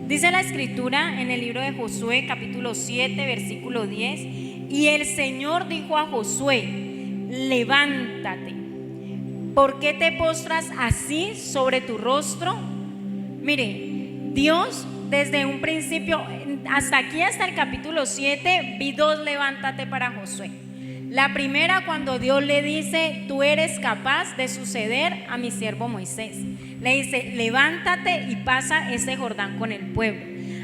Dice la escritura en el libro de Josué capítulo 7 versículo 10: y el Señor dijo a Josué: levántate, ¿por qué te postras así sobre tu rostro? Mire, Dios desde un principio hasta aquí, hasta el capítulo 7, vi dos levántate para Josué. La primera, cuando Dios le dice: tú eres capaz de suceder a mi siervo Moisés. Le dice: levántate y pasa este Jordán con el pueblo.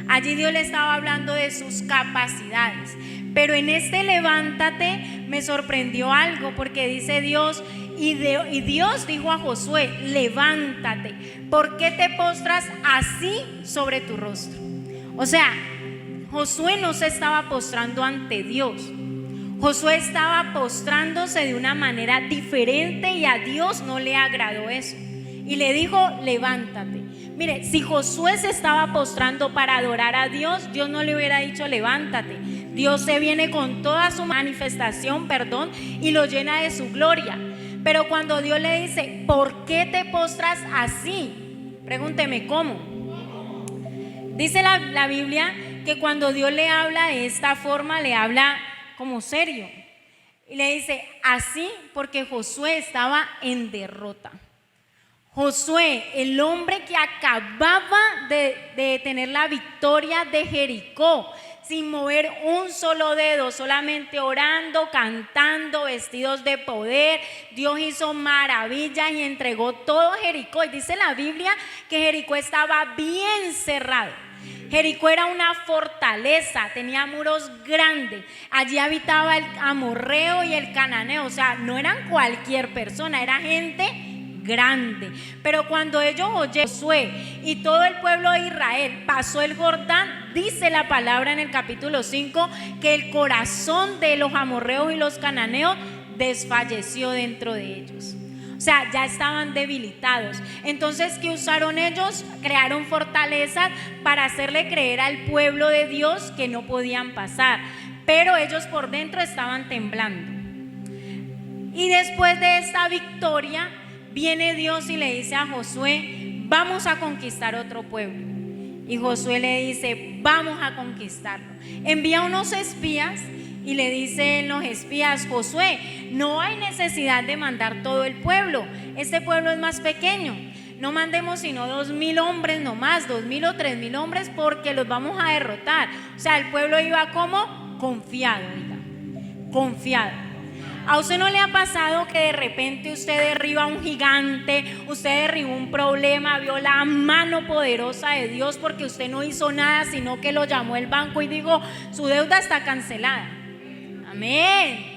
Allí Dios le estaba hablando de sus capacidades. Pero en este levántate me sorprendió algo, porque dice Dios: y Dios dijo a Josué: levántate, ¿por qué te postras así sobre tu rostro? O sea, Josué no se estaba postrando ante Dios. Josué estaba postrándose de una manera diferente y a Dios no le agradó eso. Y le dijo: levántate. Mire, si Josué se estaba postrando para adorar a Dios, Dios no le hubiera dicho: levántate. Dios se viene con toda su manifestación, y lo llena de su gloria. Pero cuando Dios le dice: ¿por qué te postras así? Pregúnteme, ¿cómo? Dice la Biblia que cuando Dios le habla de esta forma, le habla como serio. Y le dice: así porque Josué estaba en derrota. Josué, el hombre que acababa de tener la victoria de Jericó, sin mover un solo dedo, solamente orando, cantando, vestidos de poder. Dios hizo maravillas y entregó todo Jericó. Y dice la Biblia que Jericó estaba bien cerrado. Jericó era una fortaleza, tenía muros grandes. Allí habitaba el amorreo y el cananeo. O sea, no eran cualquier persona, era gente grande. Pero cuando ellos oyeron, Josué y todo el pueblo de Israel pasó el Jordán, dice la palabra en el capítulo 5 que el corazón de los amorreos y los cananeos desfalleció dentro de ellos. O sea, ya estaban debilitados. Entonces, ¿qué usaron ellos? Crearon fortalezas para hacerle creer al pueblo de Dios que no podían pasar, pero ellos por dentro estaban temblando. Y después de esta victoria viene Dios y le dice a Josué: vamos a conquistar otro pueblo. Y Josué le dice: vamos a conquistarlo. Envía unos espías y le dicen los espías: Josué, no hay necesidad de mandar todo el pueblo, este pueblo es más pequeño, no mandemos sino 2,000 hombres nomás, 2,000 o 3,000 hombres, porque los vamos a derrotar. O sea, el pueblo iba como confiado, confiado. ¿A usted no le ha pasado que de repente usted derriba un gigante, usted derribó un problema, vio la mano poderosa de Dios porque usted no hizo nada, sino que lo llamó el banco y dijo: su deuda está cancelada? Amén.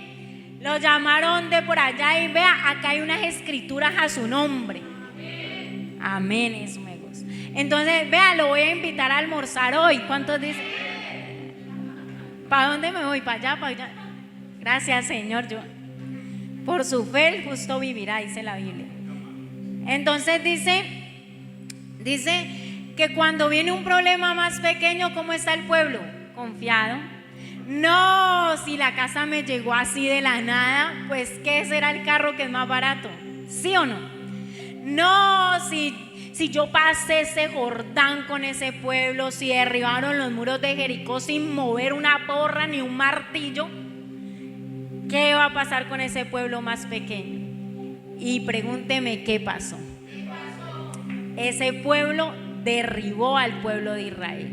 Lo llamaron de por allá y vea, acá hay unas escrituras a su nombre. Amén, eso me gusta. Entonces, vea, lo voy a invitar a almorzar hoy. ¿Cuántos dicen? ¿Para dónde me voy? ¿Para allá? ¿Para allá? Gracias, Señor. Por su fe el justo vivirá, dice la Biblia. Entonces dice que cuando viene un problema más pequeño, ¿cómo está el pueblo? Confiado. No, si la casa me llegó así de la nada, pues ¿qué será el carro que es más barato? ¿Sí o no? No, si yo pasé ese Jordán con ese pueblo, si derribaron los muros de Jericó sin mover una porra ni un martillo, ¿qué va a pasar con ese pueblo más pequeño? Y pregúnteme, ¿qué pasó? Ese pueblo derribó al pueblo de Israel.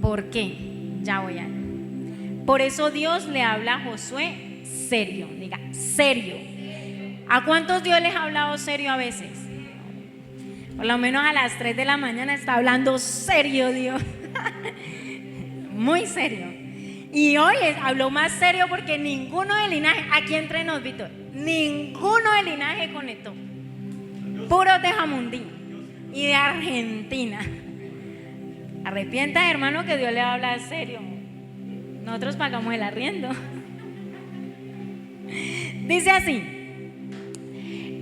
¿Por qué? Ya voy a ver. Por eso Dios le habla a Josué serio. Diga, serio. ¿A cuántos Dios les ha hablado serio a veces? Por lo menos a las 3 de la mañana está hablando serio Dios. Muy serio. Y hoy habló más serio porque ninguno del linaje, aquí entre nos, Víctor, ninguno del linaje conectó. Puros de Jamundí y de Argentina. Arrepienta, hermano, que Dios le va a hablar serio. Nosotros pagamos el arriendo. Dice así: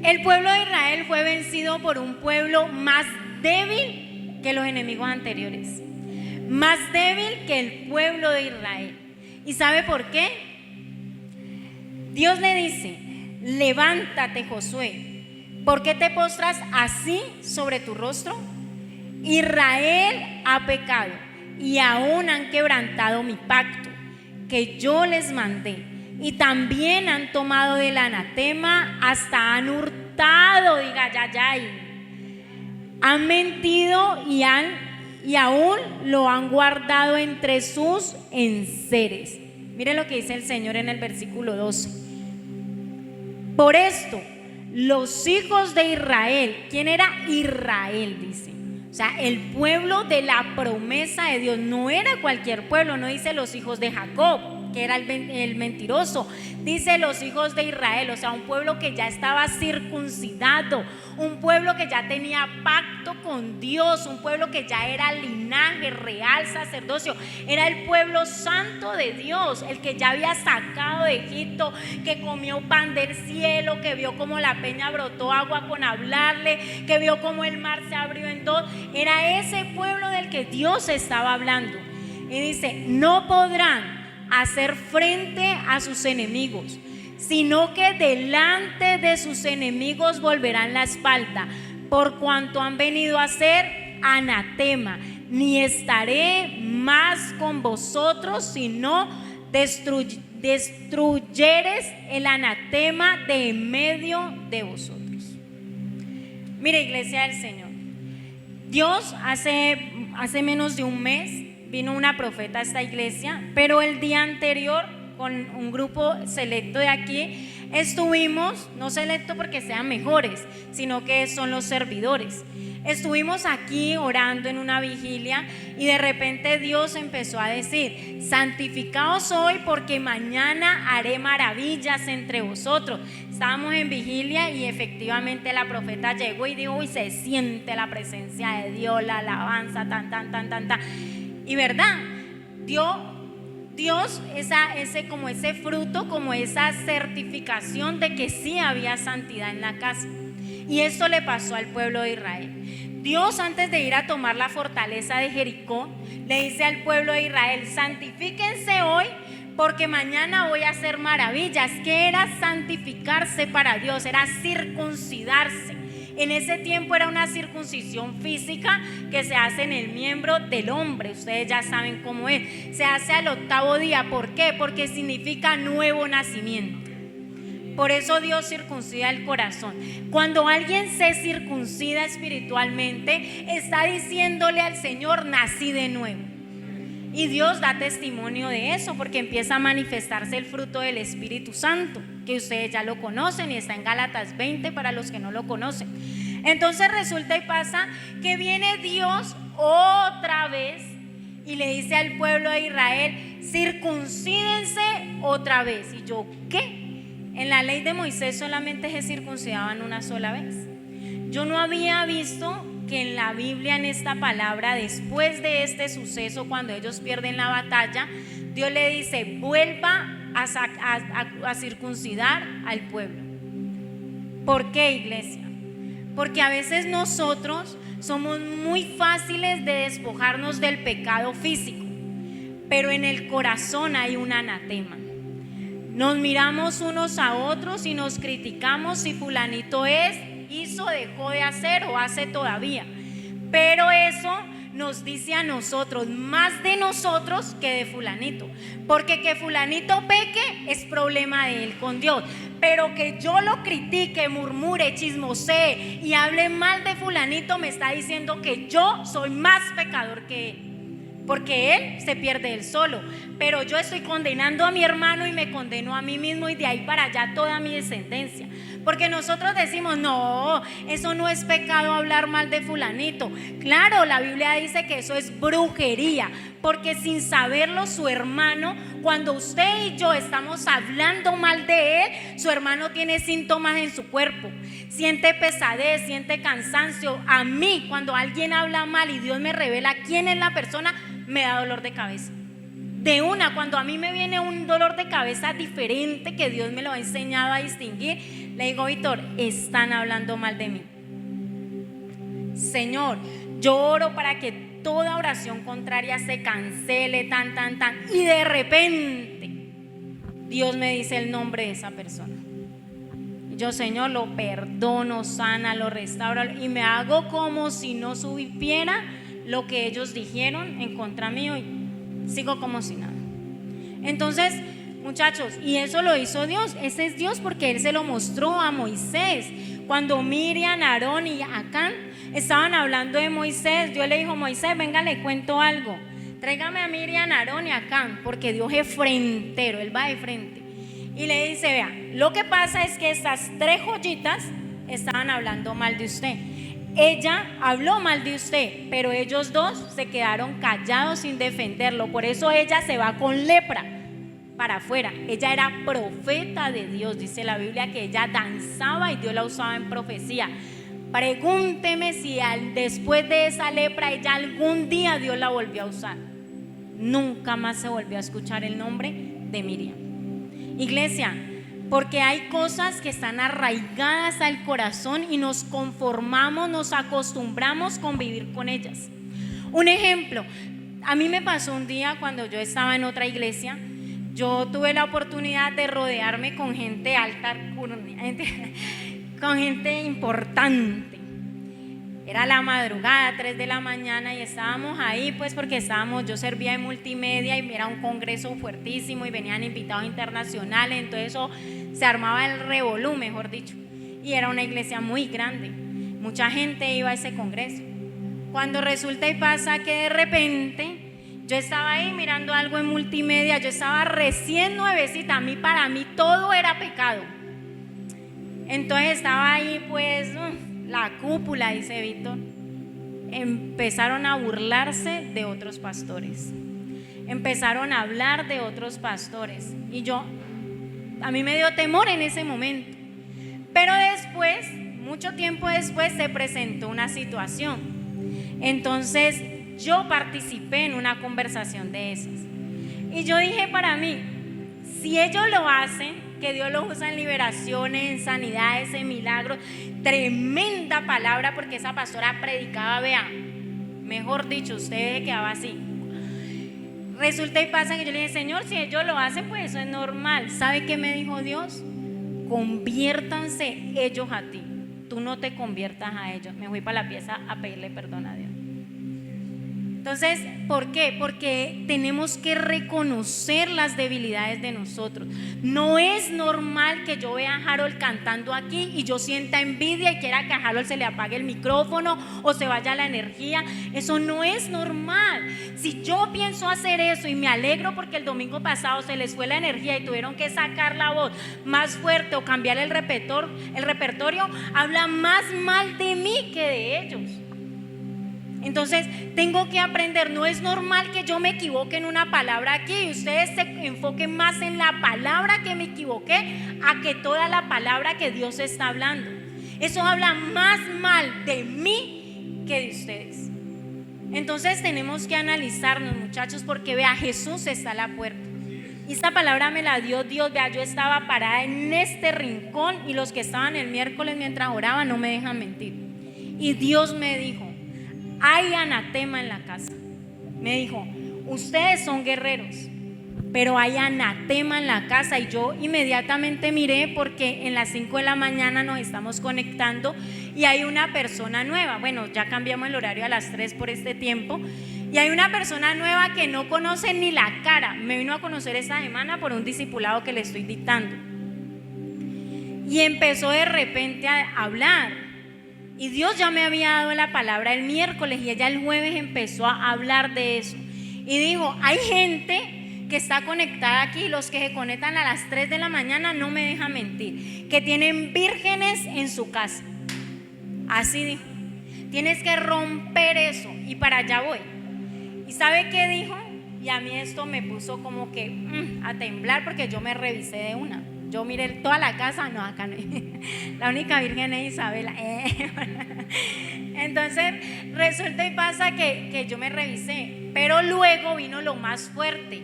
el pueblo de Israel fue vencido por un pueblo más débil que los enemigos anteriores, más débil que el pueblo de Israel. ¿Y sabe por qué? Dios le dice: levántate, Josué, ¿por qué te postras así sobre tu rostro? Israel ha pecado y aún han quebrantado mi pacto que yo les mandé, y también han tomado del anatema, hasta han hurtado, diga yayay, han mentido y aún lo han guardado entre sus enseres. Mire lo que dice el Señor en el versículo 12. Por esto los hijos de Israel, ¿quién era Israel? Dice, o sea, el pueblo de la promesa de Dios, no era cualquier pueblo, no dice los hijos de Jacob, que era el mentiroso, dice los hijos de Israel, o sea, un pueblo que ya estaba circuncidado, un pueblo que ya tenía pacto con Dios, un pueblo que ya era linaje real, sacerdocio, era el pueblo santo de Dios, el que ya había sacado de Egipto, que comió pan del cielo, que vio como la peña brotó agua con hablarle, que vio como el mar se abrió en dos. Era ese pueblo del que Dios estaba hablando. Y dice, no podrán hacer frente a sus enemigos, sino que delante de sus enemigos volverán la espalda, por cuanto han venido a ser anatema. Ni estaré más con vosotros, sino destruyeres el anatema de en medio de vosotros. Mire, iglesia del Señor, Dios hace menos de un mes vino una profeta a esta iglesia, pero el día anterior con un grupo selecto de aquí estuvimos, no selecto porque sean mejores, sino que son los servidores. Estuvimos aquí orando en una vigilia y de repente Dios empezó a decir, santificaos hoy porque mañana haré maravillas entre vosotros. Estábamos en vigilia y efectivamente la profeta llegó y dijo, y se siente la presencia de Dios, la alabanza, tan. Y verdad, Dios como ese fruto, como esa certificación de que sí había santidad en la casa. Y esto le pasó al pueblo de Israel. Dios, antes de ir a tomar la fortaleza de Jericó, le dice al pueblo de Israel, santifíquense hoy porque mañana voy a hacer maravillas. ¿Qué era santificarse para Dios? Era circuncidarse. En ese tiempo era una circuncisión física que se hace en el miembro del hombre. Ustedes ya saben cómo es. Se hace al 8º día. ¿Por qué? Porque significa nuevo nacimiento. Por eso Dios circuncida el corazón. Cuando alguien se circuncida espiritualmente, está diciéndole al Señor, nací de nuevo. Y Dios da testimonio de eso porque empieza a manifestarse el fruto del Espíritu Santo, que ustedes ya lo conocen y está en Gálatas 20 para los que no lo conocen. Entonces resulta y pasa que viene Dios otra vez y le dice al pueblo de Israel, circuncídense otra vez. Y yo, ¿qué? En la ley de Moisés solamente se circuncidaban una sola vez. Yo no había visto que en la Biblia, en esta palabra, después de este suceso, cuando ellos pierden la batalla, Dios le dice, vuelva a circuncidar al pueblo. ¿Por qué, iglesia? Porque a veces nosotros somos muy fáciles de despojarnos del pecado físico, pero en el corazón hay un anatema. Nos miramos unos a otros y nos criticamos si fulanito hizo, dejó de hacer o hace todavía. Pero eso nos dice a nosotros, más de nosotros que de fulanito. Porque que fulanito peque es problema de él con Dios. Pero que yo lo critique, murmure, chismosee y hable mal de fulanito, me está diciendo que yo soy más pecador que él. Porque él se pierde él solo, pero yo estoy condenando a mi hermano y me condeno a mí mismo y de ahí para allá toda mi descendencia. Porque nosotros decimos, no, eso no es pecado hablar mal de fulanito. Claro, la Biblia dice que eso es brujería, porque sin saberlo su hermano, cuando usted y yo estamos hablando mal de él, su hermano tiene síntomas en su cuerpo, siente pesadez, siente cansancio. A mí, cuando alguien habla mal y Dios me revela quién es la persona, me da dolor de cabeza. De una, cuando a mí me viene un dolor de cabeza diferente que Dios me lo ha enseñado a distinguir, le digo, Víctor, están hablando mal de mí. Señor, yo oro para que toda oración contraria se cancele, y de repente Dios me dice el nombre de esa persona. Y yo, Señor, lo perdono, sana, lo restaura, y me hago como si no supiera lo que ellos dijeron en contra mío y sigo como si nada. Entonces, muchachos, y eso lo hizo Dios. Ese es Dios porque Él se lo mostró a Moisés. Cuando Miriam, Aarón y Acán estaban hablando de Moisés, Dios le dijo: Moisés, venga, le cuento algo. Tráigame a Miriam, Aarón y Acán, porque Dios es frentero, Él va de frente. Y le dice: vea, lo que pasa es que estas 3 joyitas estaban hablando mal de usted. Ella habló mal de usted, pero ellos 2 se quedaron callados sin defenderlo. Por eso ella se va con lepra para afuera. Ella era profeta de Dios. Dice la Biblia que ella danzaba y Dios la usaba en profecía. Pregúnteme si después de esa lepra ella algún día Dios la volvió a usar. Nunca más se volvió a escuchar el nombre de Miriam. Iglesia, porque hay cosas que están arraigadas al corazón y nos conformamos, nos acostumbramos a convivir con ellas. Un ejemplo, a mí me pasó un día cuando yo estaba en otra iglesia. Yo tuve la oportunidad de rodearme con gente alta, con gente importante. Era la madrugada, 3 de la mañana, y estábamos ahí pues porque yo servía en multimedia y era un congreso fuertísimo y venían invitados internacionales, entonces eso se armaba el revolú, mejor dicho, y era una iglesia muy grande, mucha gente iba a ese congreso. Cuando resulta y pasa que de repente yo estaba ahí mirando algo en multimedia, yo estaba recién nuevecita, para mí todo era pecado. Entonces estaba ahí pues la cúpula, dice Víctor. Empezaron a burlarse de otros pastores, empezaron a hablar de otros pastores, y a mí me dio temor en ese momento. Pero después, mucho tiempo después, se presentó una situación. Entonces yo participé en una conversación de esas y yo dije para mí: si ellos lo hacen, que Dios los usa en liberaciones, en sanidades, en milagros, tremenda palabra, porque esa pastora predicaba, vea, mejor dicho, usted quedaba así. Resulta y pasa que yo le dije: Señor, si ellos lo hacen, pues eso es normal. ¿Sabe qué me dijo Dios? Conviértanse ellos a ti, tú no te conviertas a ellos. Me fui para la pieza a pedirle perdón a Dios. Entonces, ¿por qué? Porque tenemos que reconocer las debilidades de nosotros. No es normal que yo vea a Harold cantando aquí y yo sienta envidia y quiera que a Harold se le apague el micrófono o se vaya la energía. Eso no es normal. Si yo pienso hacer eso y me alegro porque el domingo pasado se les fue la energía y tuvieron que sacar la voz más fuerte o cambiar el repertorio, habla más mal de mí que de ellos. Entonces tengo que aprender. No es normal que yo me equivoque en una palabra aquí y ustedes se enfoquen más en la palabra que me equivoqué a que toda la palabra que Dios está hablando. Eso habla más mal de mí que de ustedes. Entonces tenemos que analizarnos, muchachos, porque vea, Jesús está a la puerta. Y esta palabra me la dio Dios. Vea, yo estaba parada en este rincón y los que estaban el miércoles mientras oraba no me dejan mentir. Y Dios me dijo: hay anatema en la casa. Me dijo: ustedes son guerreros, pero hay anatema en la casa. Y yo inmediatamente miré, porque en las 5 de la mañana nos estamos conectando y hay una persona nueva. Bueno, ya cambiamos el horario a las 3 por este tiempo. Y hay una persona nueva que no conoce ni la cara. Me vino a conocer esta semana por un discipulado que le estoy dictando. Y empezó de repente a hablar. Y Dios ya me había dado la palabra el miércoles y ella el jueves empezó a hablar de eso. Y dijo: hay gente que está conectada aquí, los que se conectan a las 3 de la mañana, no me dejan mentir, que tienen vírgenes en su casa. Así dijo: tienes que romper eso, y para allá voy. ¿Y sabe qué dijo? Y a mí esto me puso como que a temblar, porque yo me revisé de una. Yo miré toda la casa, no, acá no. La única virgen es Isabela. Entonces resulta y pasa que yo me revisé, pero luego vino lo más fuerte.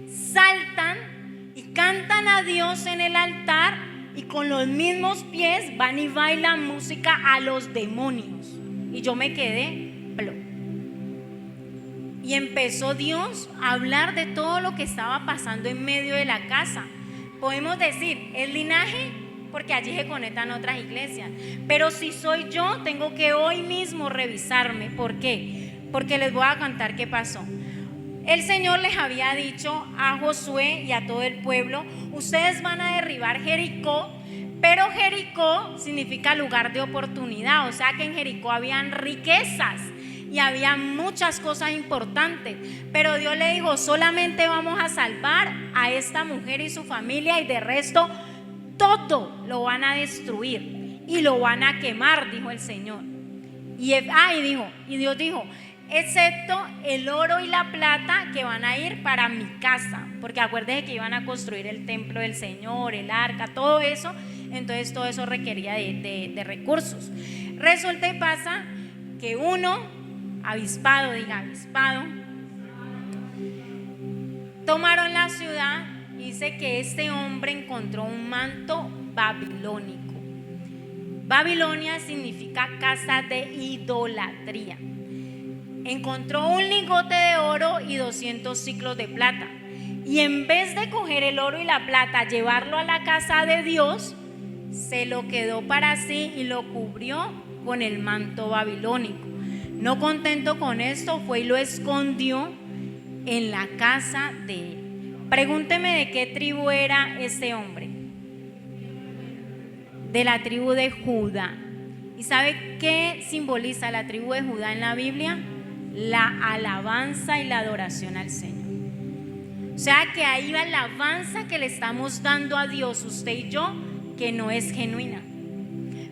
Saltan y cantan a Dios en el altar y con los mismos pies van y bailan música a los demonios. Y yo me quedé plop. Y empezó Dios a hablar de todo lo que estaba pasando en medio de la casa. Podemos decir, el linaje porque allí se conectan otras iglesias. Pero si soy yo, tengo que hoy mismo revisarme. ¿Por qué? Porque les voy a contar qué pasó. El Señor les había dicho a Josué y a todo el pueblo: ustedes van a derribar Jericó. Pero Jericó significa lugar de oportunidad, o sea que en Jericó habían riquezas y había muchas cosas importantes. Pero Dios le dijo: solamente vamos a salvar a esta mujer y su familia, y de resto todo lo van a destruir y lo van a quemar, dijo el Señor. Y Dios dijo: excepto el oro y la plata, que van a ir para mi casa, porque acuérdense que iban a construir el templo del Señor, el arca, todo eso. Entonces todo eso requería de recursos. Resulta y pasa que uno avispado, tomaron la ciudad. Dice que este hombre encontró un manto babilónico. Babilonia significa casa de idolatría. Encontró un lingote de oro y 200 siclos de plata. Y en vez de coger el oro y la plata, llevarlo a la casa de Dios, se lo quedó para sí y lo cubrió con el manto babilónico. No contento con esto, fue y lo escondió en la casa de él. Pregúnteme de qué tribu era este hombre. De la tribu de Judá. ¿Y sabe qué simboliza la tribu de Judá en la Biblia? La alabanza y la adoración al Señor. O sea que hay la alabanza que le estamos dando a Dios, usted y yo, que no es genuina,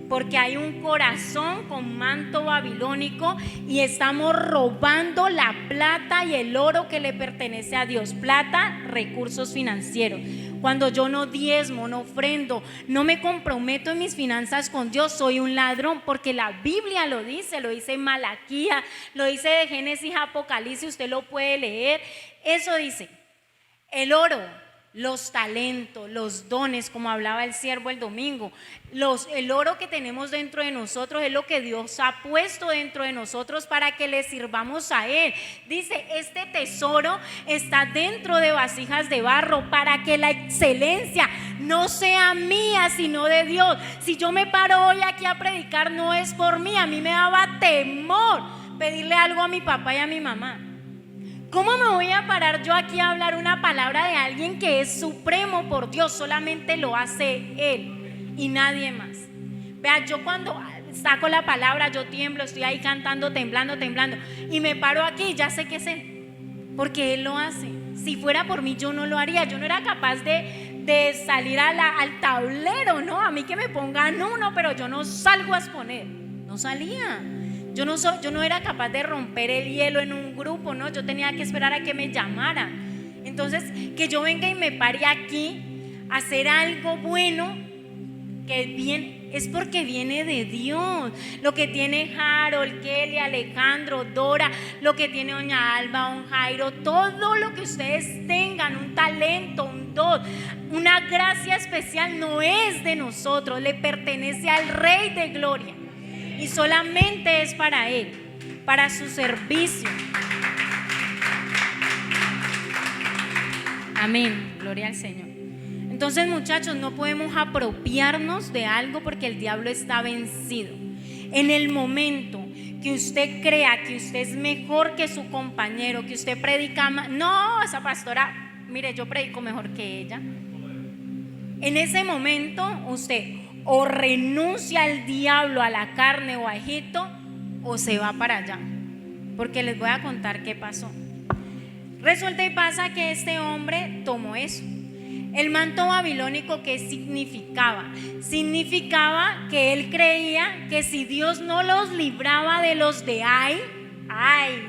porque hay un corazón con manto babilónico y estamos robando la plata y el oro que le pertenece a Dios. Plata, recursos financieros. Cuando yo no diezmo, no ofrendo, no me comprometo en mis finanzas con Dios, soy un ladrón, porque la Biblia lo dice en Malaquía, lo dice de Génesis a Apocalipsis, usted lo puede leer. Eso dice: el oro, los talentos, los dones, como hablaba el siervo el domingo, el oro que tenemos dentro de nosotros es lo que Dios ha puesto dentro de nosotros para que le sirvamos a Él. Dice: este tesoro está dentro de vasijas de barro, para que la excelencia no sea mía sino de Dios. Si yo me paro hoy aquí a predicar, no es por mí. A mí me daba temor pedirle algo a mi papá y a mi mamá. ¿Cómo me voy a parar yo aquí a hablar una palabra de alguien que es supremo por Dios? Solamente lo hace Él y nadie más. Vea, yo cuando saco la palabra, yo tiemblo, estoy ahí cantando, temblando, y me paro aquí, ya sé que es Él, porque Él lo hace. Si fuera por mí, yo no lo haría. Yo no era capaz de salir al tablero, ¿no? A mí que me pongan uno, pero yo no salgo a exponer. No salía. Yo no era capaz de romper el hielo en un grupo, ¿no? Yo tenía que esperar a que me llamaran. Entonces, que yo venga y me pare aquí a hacer algo bueno, que bien, es porque viene de Dios. Lo que tiene Harold, Kelly, Alejandro, Dora, lo que tiene doña Alba, don Jairo, todo lo que ustedes tengan, un talento, un don, una gracia especial, no es de nosotros, le pertenece al Rey de Gloria. Y solamente es para Él, para su servicio. Amén, gloria al Señor. Entonces, muchachos, no podemos apropiarnos de algo porque el diablo está vencido. En el momento que usted crea que usted es mejor que su compañero, que usted predica más, no, esa pastora, mire, yo predico mejor que ella. En ese momento usted o renuncia al diablo, a la carne o a Egipto, o se va para allá, porque les voy a contar qué pasó. Resulta y pasa que este hombre tomó eso. El manto babilónico, ¿qué significaba? Significaba que él creía que si Dios no los libraba de los de Ai,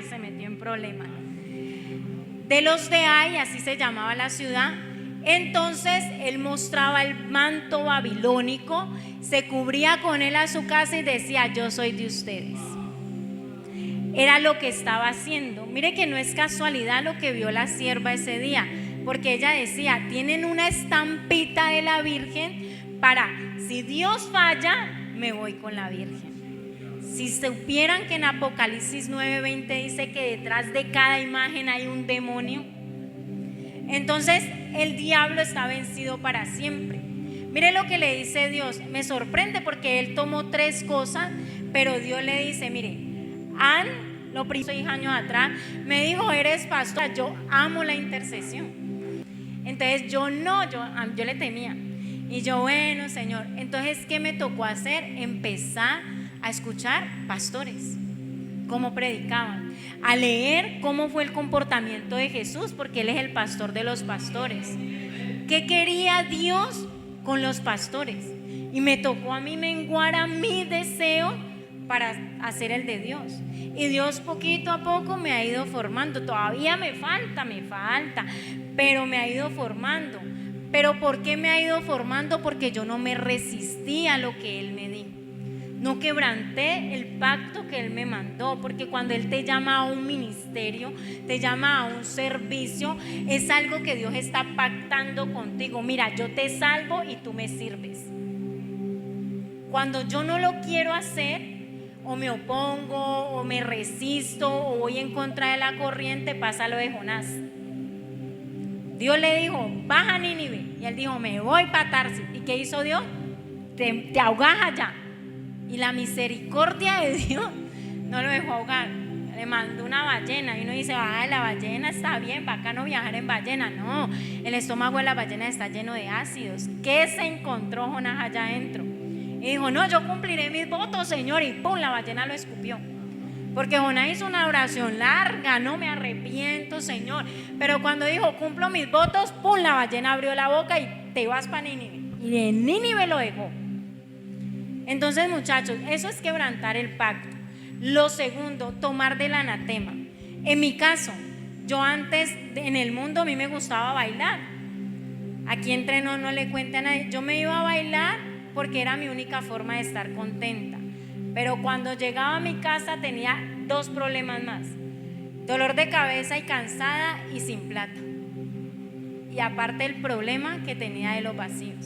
se metió en problemas. De los de Ai, así se llamaba la ciudad. Entonces él mostraba el manto babilónico, se cubría con él a su casa y decía: yo soy de ustedes. Era lo que estaba haciendo. Mire que no es casualidad lo que vio la sierva ese día, porque ella decía: tienen una estampita de la Virgen para, si Dios falla, me voy con la Virgen. Si supieran que en Apocalipsis 9:20 dice que detrás de cada imagen hay un demonio. Entonces el diablo está vencido para siempre. Mire lo que le dice Dios. Me sorprende porque él tomó 3 cosas, pero Dios le dice, mire, lo primero 6 años atrás, me dijo, eres pastora, yo amo la intercesión. Entonces yo le temía. Y yo, bueno, Señor, entonces ¿qué me tocó hacer? Empezar a escuchar pastores, cómo predicaban, a leer cómo fue el comportamiento de Jesús, porque Él es el pastor de los pastores. ¿Qué quería Dios con los pastores? Y me tocó a mí menguar a mi deseo para hacer el de Dios. Y Dios poquito a poco me ha ido formando. Todavía me falta, pero me ha ido formando. ¿Pero por qué me ha ido formando? Porque yo no me resistí a lo que Él me dijo. No quebranté el pacto que Él me mandó, porque cuando Él te llama a un ministerio, te llama a un servicio, es algo que Dios está pactando contigo. Mira, yo te salvo y tú me sirves. Cuando yo no lo quiero hacer, o me opongo, o me resisto, o voy en contra de la corriente, pasa lo de Jonás. Dios le dijo, baja a Nínive, y él dijo, me voy para Tarsis. ¿Y qué hizo Dios? Te ahogas allá. Y la misericordia de Dios no lo dejó ahogar, le mandó una ballena. Y uno dice, la ballena está bien, bacano viajar en ballena. No, el estómago de la ballena está lleno de ácidos. ¿Qué se encontró Jonás allá adentro? Y dijo, no, yo cumpliré mis votos, Señor. Y pum, la ballena lo escupió. Porque Jonás hizo una oración larga, no me arrepiento, Señor. Pero cuando dijo, cumplo mis votos, pum, la ballena abrió la boca y te vas para Nínive. Y de Nínive lo dejó. Entonces, muchachos, eso es quebrantar el pacto. Lo segundo, tomar del anatema. En mi caso, yo antes en el mundo a mí me gustaba bailar. Aquí entre no le cuente a nadie. Yo me iba a bailar porque era mi única forma de estar contenta. Pero cuando llegaba a mi casa tenía 2 problemas más: dolor de cabeza y cansada y sin plata. Y aparte el problema que tenía de los vacíos.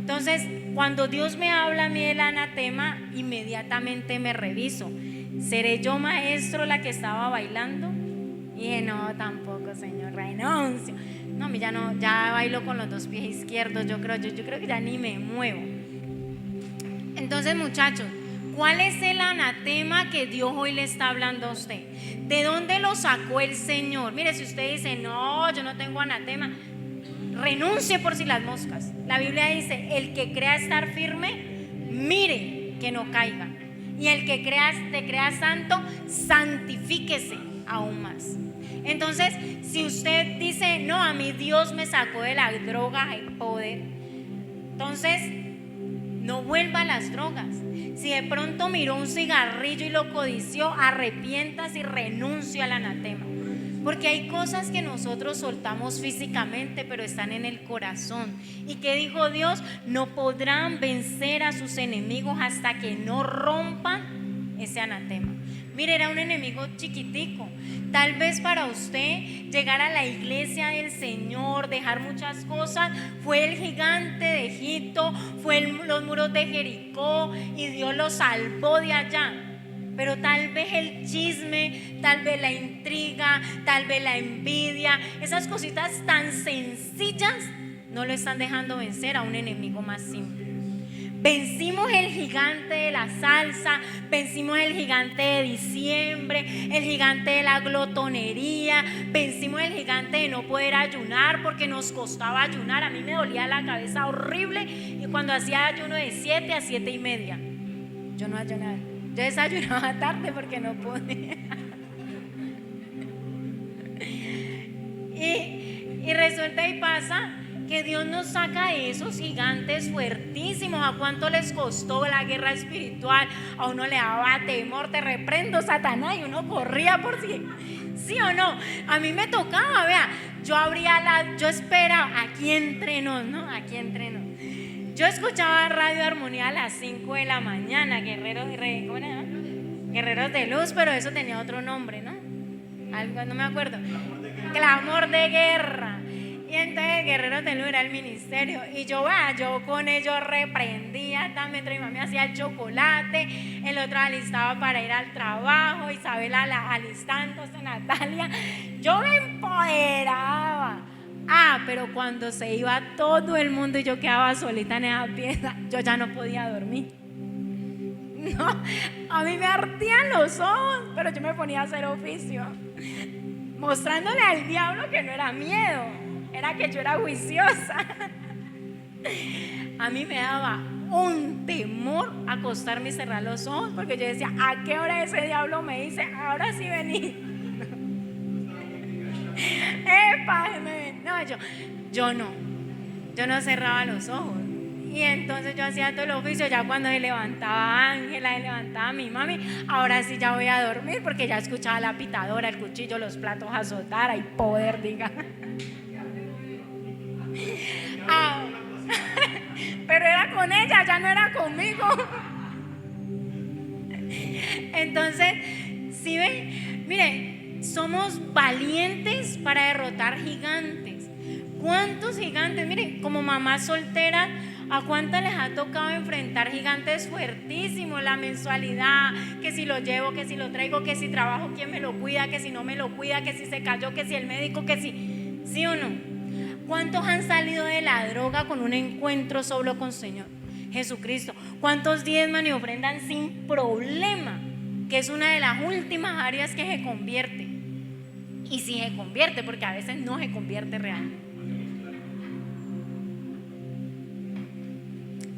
Entonces, cuando Dios me habla a mí del anatema, inmediatamente me reviso. ¿Seré yo, maestro, la que estaba bailando? Y dije, no, tampoco, Señor, renuncio. No, a mí ya bailo con los 2 pies izquierdos, yo creo que ya ni me muevo. Entonces, muchachos, ¿cuál es el anatema que Dios hoy le está hablando a usted? ¿De dónde lo sacó el Señor? Mire, si usted dice, no, yo no tengo anatema, renuncie por si las moscas. La Biblia dice, el que crea estar firme, mire que no caiga. Y el que te crea santo, santifíquese aún más. Entonces, si usted dice, no, a mí Dios me sacó de la droga, el poder, entonces no vuelva a las drogas. Si de pronto miró un cigarrillo y lo codició, arrepiéntase y renuncie al anatema. Porque hay cosas que nosotros soltamos físicamente, pero están en el corazón. ¿Y qué dijo Dios? No podrán vencer a sus enemigos hasta que no rompan ese anatema. Mire, era un enemigo chiquitico. Tal vez para usted llegar a la iglesia del Señor, dejar muchas cosas, fue el gigante de Egipto, fue los muros de Jericó y Dios lo salvó de allá. Pero tal vez el chisme, tal vez la intriga, tal vez la envidia, esas cositas tan sencillas no lo están dejando vencer a un enemigo más simple. Vencimos el gigante de la salsa, vencimos el gigante de diciembre, el gigante de la glotonería, vencimos el gigante de no poder ayunar porque nos costaba ayunar. A mí me dolía la cabeza horrible y cuando hacía ayuno de 7 a 7:30, yo no ayunaba. Yo desayunaba tarde porque no pude. y resulta y pasa que Dios nos saca de esos gigantes fuertísimos. ¿A cuánto les costó la guerra espiritual? A uno le daba temor, te reprendo, Satanás, y uno corría por sí o no. A mí me tocaba, vea, yo esperaba, aquí entre nos, ¿no? Aquí entre nos. Yo escuchaba Radio Armonía a las 5 de la mañana, Guerreros de Luz, pero eso tenía otro nombre, ¿no? Algo, no me acuerdo. Clamor de Guerra. Y entonces Guerreros de Luz era el ministerio. Y yo con ellos reprendía también. Mi mamá hacía el chocolate, el otro alistaba para ir al trabajo, Isabela alistándose, Natalia. Yo me empoderaba. Pero cuando se iba todo el mundo y yo quedaba solita en esa pieza, yo ya no podía dormir. No, a mí me ardían los ojos, pero yo me ponía a hacer oficio, mostrándole al diablo que no era miedo, era que yo era juiciosa. A mí me daba un temor acostarme y cerrar los ojos, porque yo decía, ¿a qué hora ese diablo me dice, ahora sí vení? Epa, no, yo no cerraba los ojos. Y entonces yo hacía todo el oficio. Ya cuando se levantaba Ángela, se levantaba mi mami, ahora sí ya voy a dormir, porque ya escuchaba la pitadora, el cuchillo, los platos azotar. Hay poder, diga. Pero era con ella, ya no era conmigo. Entonces, ¿sí ven? Mire, somos valientes para derrotar gigantes. ¿Cuántos gigantes? Mire, como mamá soltera, ¿a cuántas les ha tocado enfrentar gigantes fuertísimos? La mensualidad, que si lo llevo, que si lo traigo, que si trabajo, ¿quién me lo cuida? Que si no me lo cuida, que si se cayó, que si el médico, que si, ¿sí o no? ¿Cuántos han salido de la droga con un encuentro solo con Señor Jesucristo? ¿Cuántos diezman y ofrendan sin problema? Que es una de las últimas áreas que se convierte. Y si se convierte, porque a veces no se convierte realmente.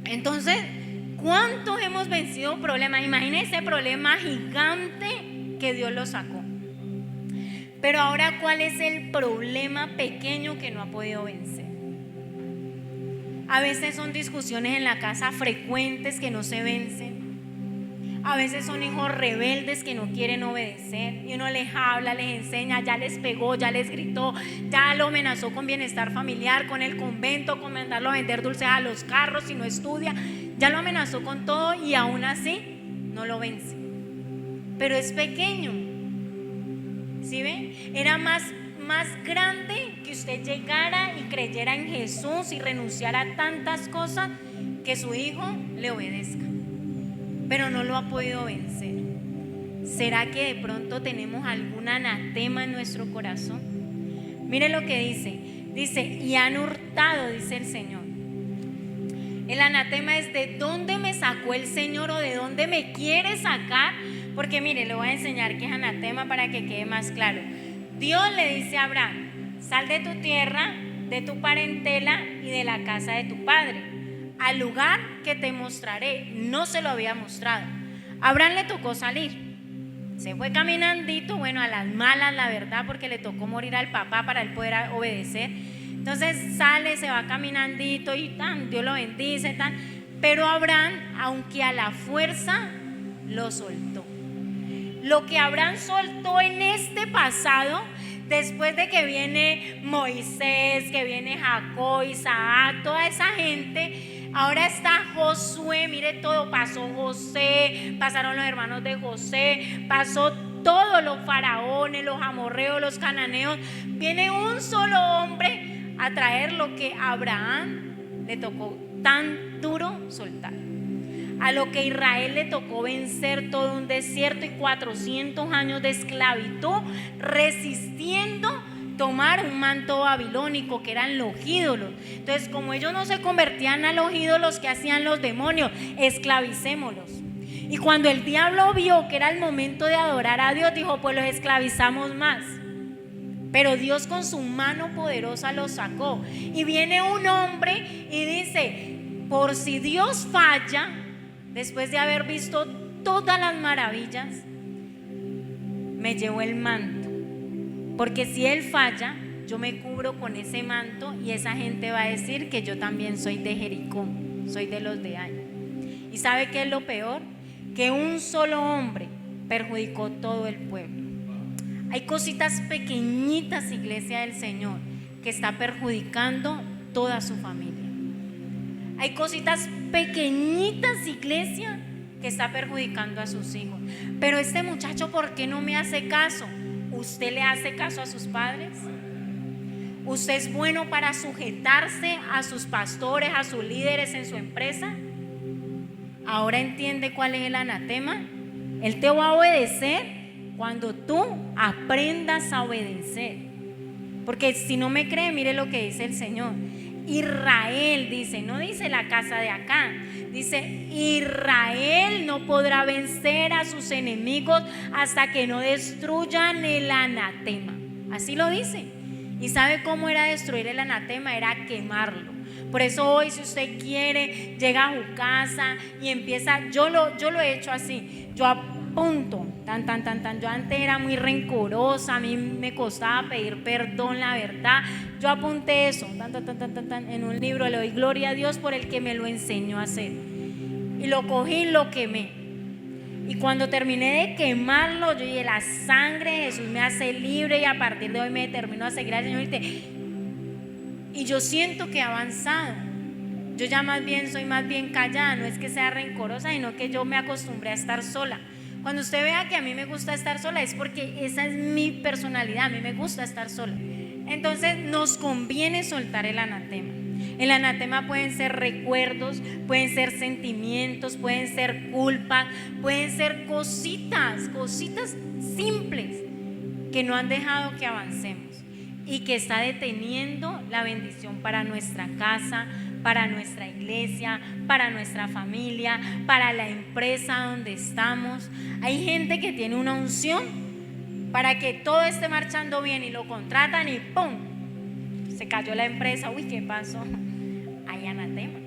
Entonces, ¿cuántos hemos vencido problemas? Imagínense ese problema gigante que Dios lo sacó. Pero ahora, ¿cuál es el problema pequeño que no ha podido vencer? A veces son discusiones en la casa frecuentes que no se vencen. A veces son hijos rebeldes que no quieren obedecer. Y uno les habla, les enseña, ya les pegó, ya les gritó, ya lo amenazó con bienestar familiar, con el convento, con mandarlo a vender dulces a los carros si no estudia. Ya lo amenazó con todo y aún así no lo vence. Pero es pequeño. ¿Sí ven? Era más grande que usted llegara y creyera en Jesús y renunciara a tantas cosas, que su hijo le obedezca. Pero no lo ha podido vencer. ¿Será que de pronto tenemos algún anatema en nuestro corazón? Mire lo que dice, y han hurtado, dice el Señor. El anatema es de dónde me sacó el Señor o de dónde me quiere sacar. Porque mire, le voy a enseñar qué es anatema para que quede más claro. Dios le dice a Abraham, sal de tu tierra, de tu parentela y de la casa de tu padre, al lugar que te mostraré. No se lo había mostrado. A Abraham le tocó salir. Se fue caminandito, bueno, a las malas, la verdad, porque le tocó morir al papá para él poder obedecer. Entonces sale, se va caminandito y tan, Dios lo bendice, tan. Pero Abraham, aunque a la fuerza, lo soltó. Lo que Abraham soltó en este pasado, después de que viene Moisés, que viene Jacob, Isaac, toda esa gente, ahora está Josué. Mire todo, pasó José, pasaron los hermanos de José, pasó todos los faraones, los amorreos, los cananeos. Viene un solo hombre a traer lo que a Abraham le tocó tan duro soltar. A lo que Israel le tocó vencer todo un desierto y 400 años de esclavitud, resistiendo tomar un manto babilónico, que eran los ídolos. Entonces, como ellos no se convertían a los ídolos que hacían los demonios, esclavicémoslos. Y cuando el diablo vio que era el momento de adorar a Dios, dijo, pues los esclavizamos más. Pero Dios con su mano poderosa los sacó. Y viene un hombre y dice, por si Dios falla, después de haber visto todas las maravillas, me llevó el manto. Porque si Él falla, yo me cubro con ese manto y esa gente va a decir que yo también soy de Jericó, soy de los de Ai. ¿Y sabe qué es lo peor? Que un solo hombre perjudicó todo el pueblo. Hay cositas pequeñitas, iglesia del Señor, que está perjudicando toda su familia. Hay cositas pequeñitas, iglesia, que está perjudicando a sus hijos. Pero este muchacho, ¿por qué no me hace caso? ¿Usted le hace caso a sus padres? ¿Usted es bueno para sujetarse a sus pastores, a sus líderes en su empresa? Ahora entiende cuál es el anatema. Él te va a obedecer cuando tú aprendas a obedecer. Porque si no me cree, mire lo que dice el Señor. Israel dice, no dice la casa de acá, dice Israel no podrá vencer a sus enemigos hasta que no destruyan el anatema. Así lo dice. ¿Y sabe cómo era destruir el anatema? Era quemarlo. Por eso hoy, si usted quiere, llega a su casa y empieza, yo lo he hecho así, yo apunto, yo antes era muy rencorosa, a mí me costaba pedir perdón, la verdad, yo apunté eso, en un libro, le doy gloria a Dios por el que me lo enseñó a hacer, y lo cogí y lo quemé. Y cuando terminé de quemarlo, yo dije, la sangre de Jesús me hace libre y a partir de hoy me determino a seguir al Señor. Y yo siento que he avanzado. Yo ya soy más bien callada, no es que sea rencorosa, sino que yo me acostumbré a estar sola. Cuando usted vea que a mí me gusta estar sola es porque esa es mi personalidad, a mí me gusta estar sola. Entonces nos conviene soltar el anatema. El anatema pueden ser recuerdos, pueden ser sentimientos, pueden ser culpas, pueden ser cositas simples que no han dejado que avancemos y que está deteniendo la bendición para nuestra casa, para nuestra iglesia, para nuestra familia, para la empresa donde estamos. Hay gente que tiene una unción para que todo esté marchando bien y lo contratan y ¡pum! Se cayó la empresa. Uy, ¿qué pasó? Hay anatema.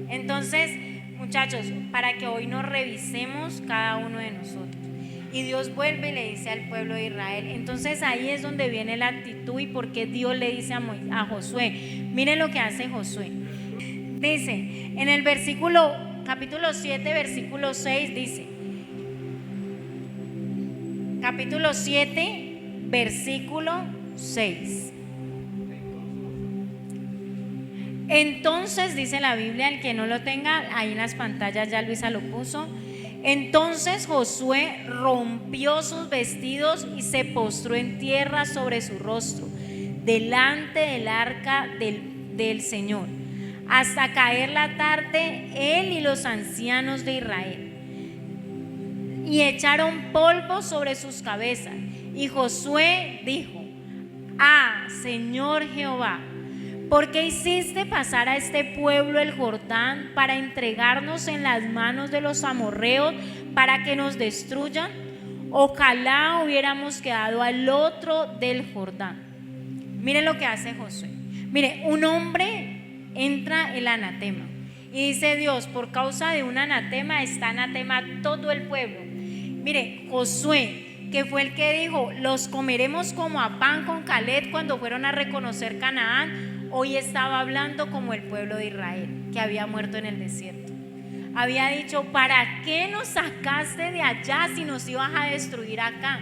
Entonces, muchachos, para que hoy nos revisemos cada uno de nosotros. Y Dios vuelve y le dice al pueblo de Israel. Entonces ahí es donde viene la actitud y por qué Dios le dice a Josué. Miren lo que hace Josué. Dice, en el capítulo 7, versículo 6, dice, capítulo 7, versículo 6. Entonces, dice la Biblia, el que no lo tenga, ahí en las pantallas ya Luisa lo puso. Entonces Josué rompió sus vestidos y se postró en tierra sobre su rostro, delante del arca del Señor, hasta caer la tarde, él y los ancianos de Israel, y echaron polvo sobre sus cabezas. Y Josué dijo: Señor Jehová, ¿por qué hiciste pasar a este pueblo el Jordán para entregarnos en las manos de los amorreos para que nos destruyan? Ojalá hubiéramos quedado al otro del Jordán. Mire lo que hace Josué. Mire, un hombre entra el anatema y dice Dios, por causa de un anatema está anatema todo el pueblo. Mire, Josué, que fue el que dijo, los comeremos como a pan con Caleb cuando fueron a reconocer Canaán, hoy estaba hablando como el pueblo de Israel, que había muerto en el desierto. Había dicho, ¿para qué nos sacaste de allá si nos ibas a destruir acá?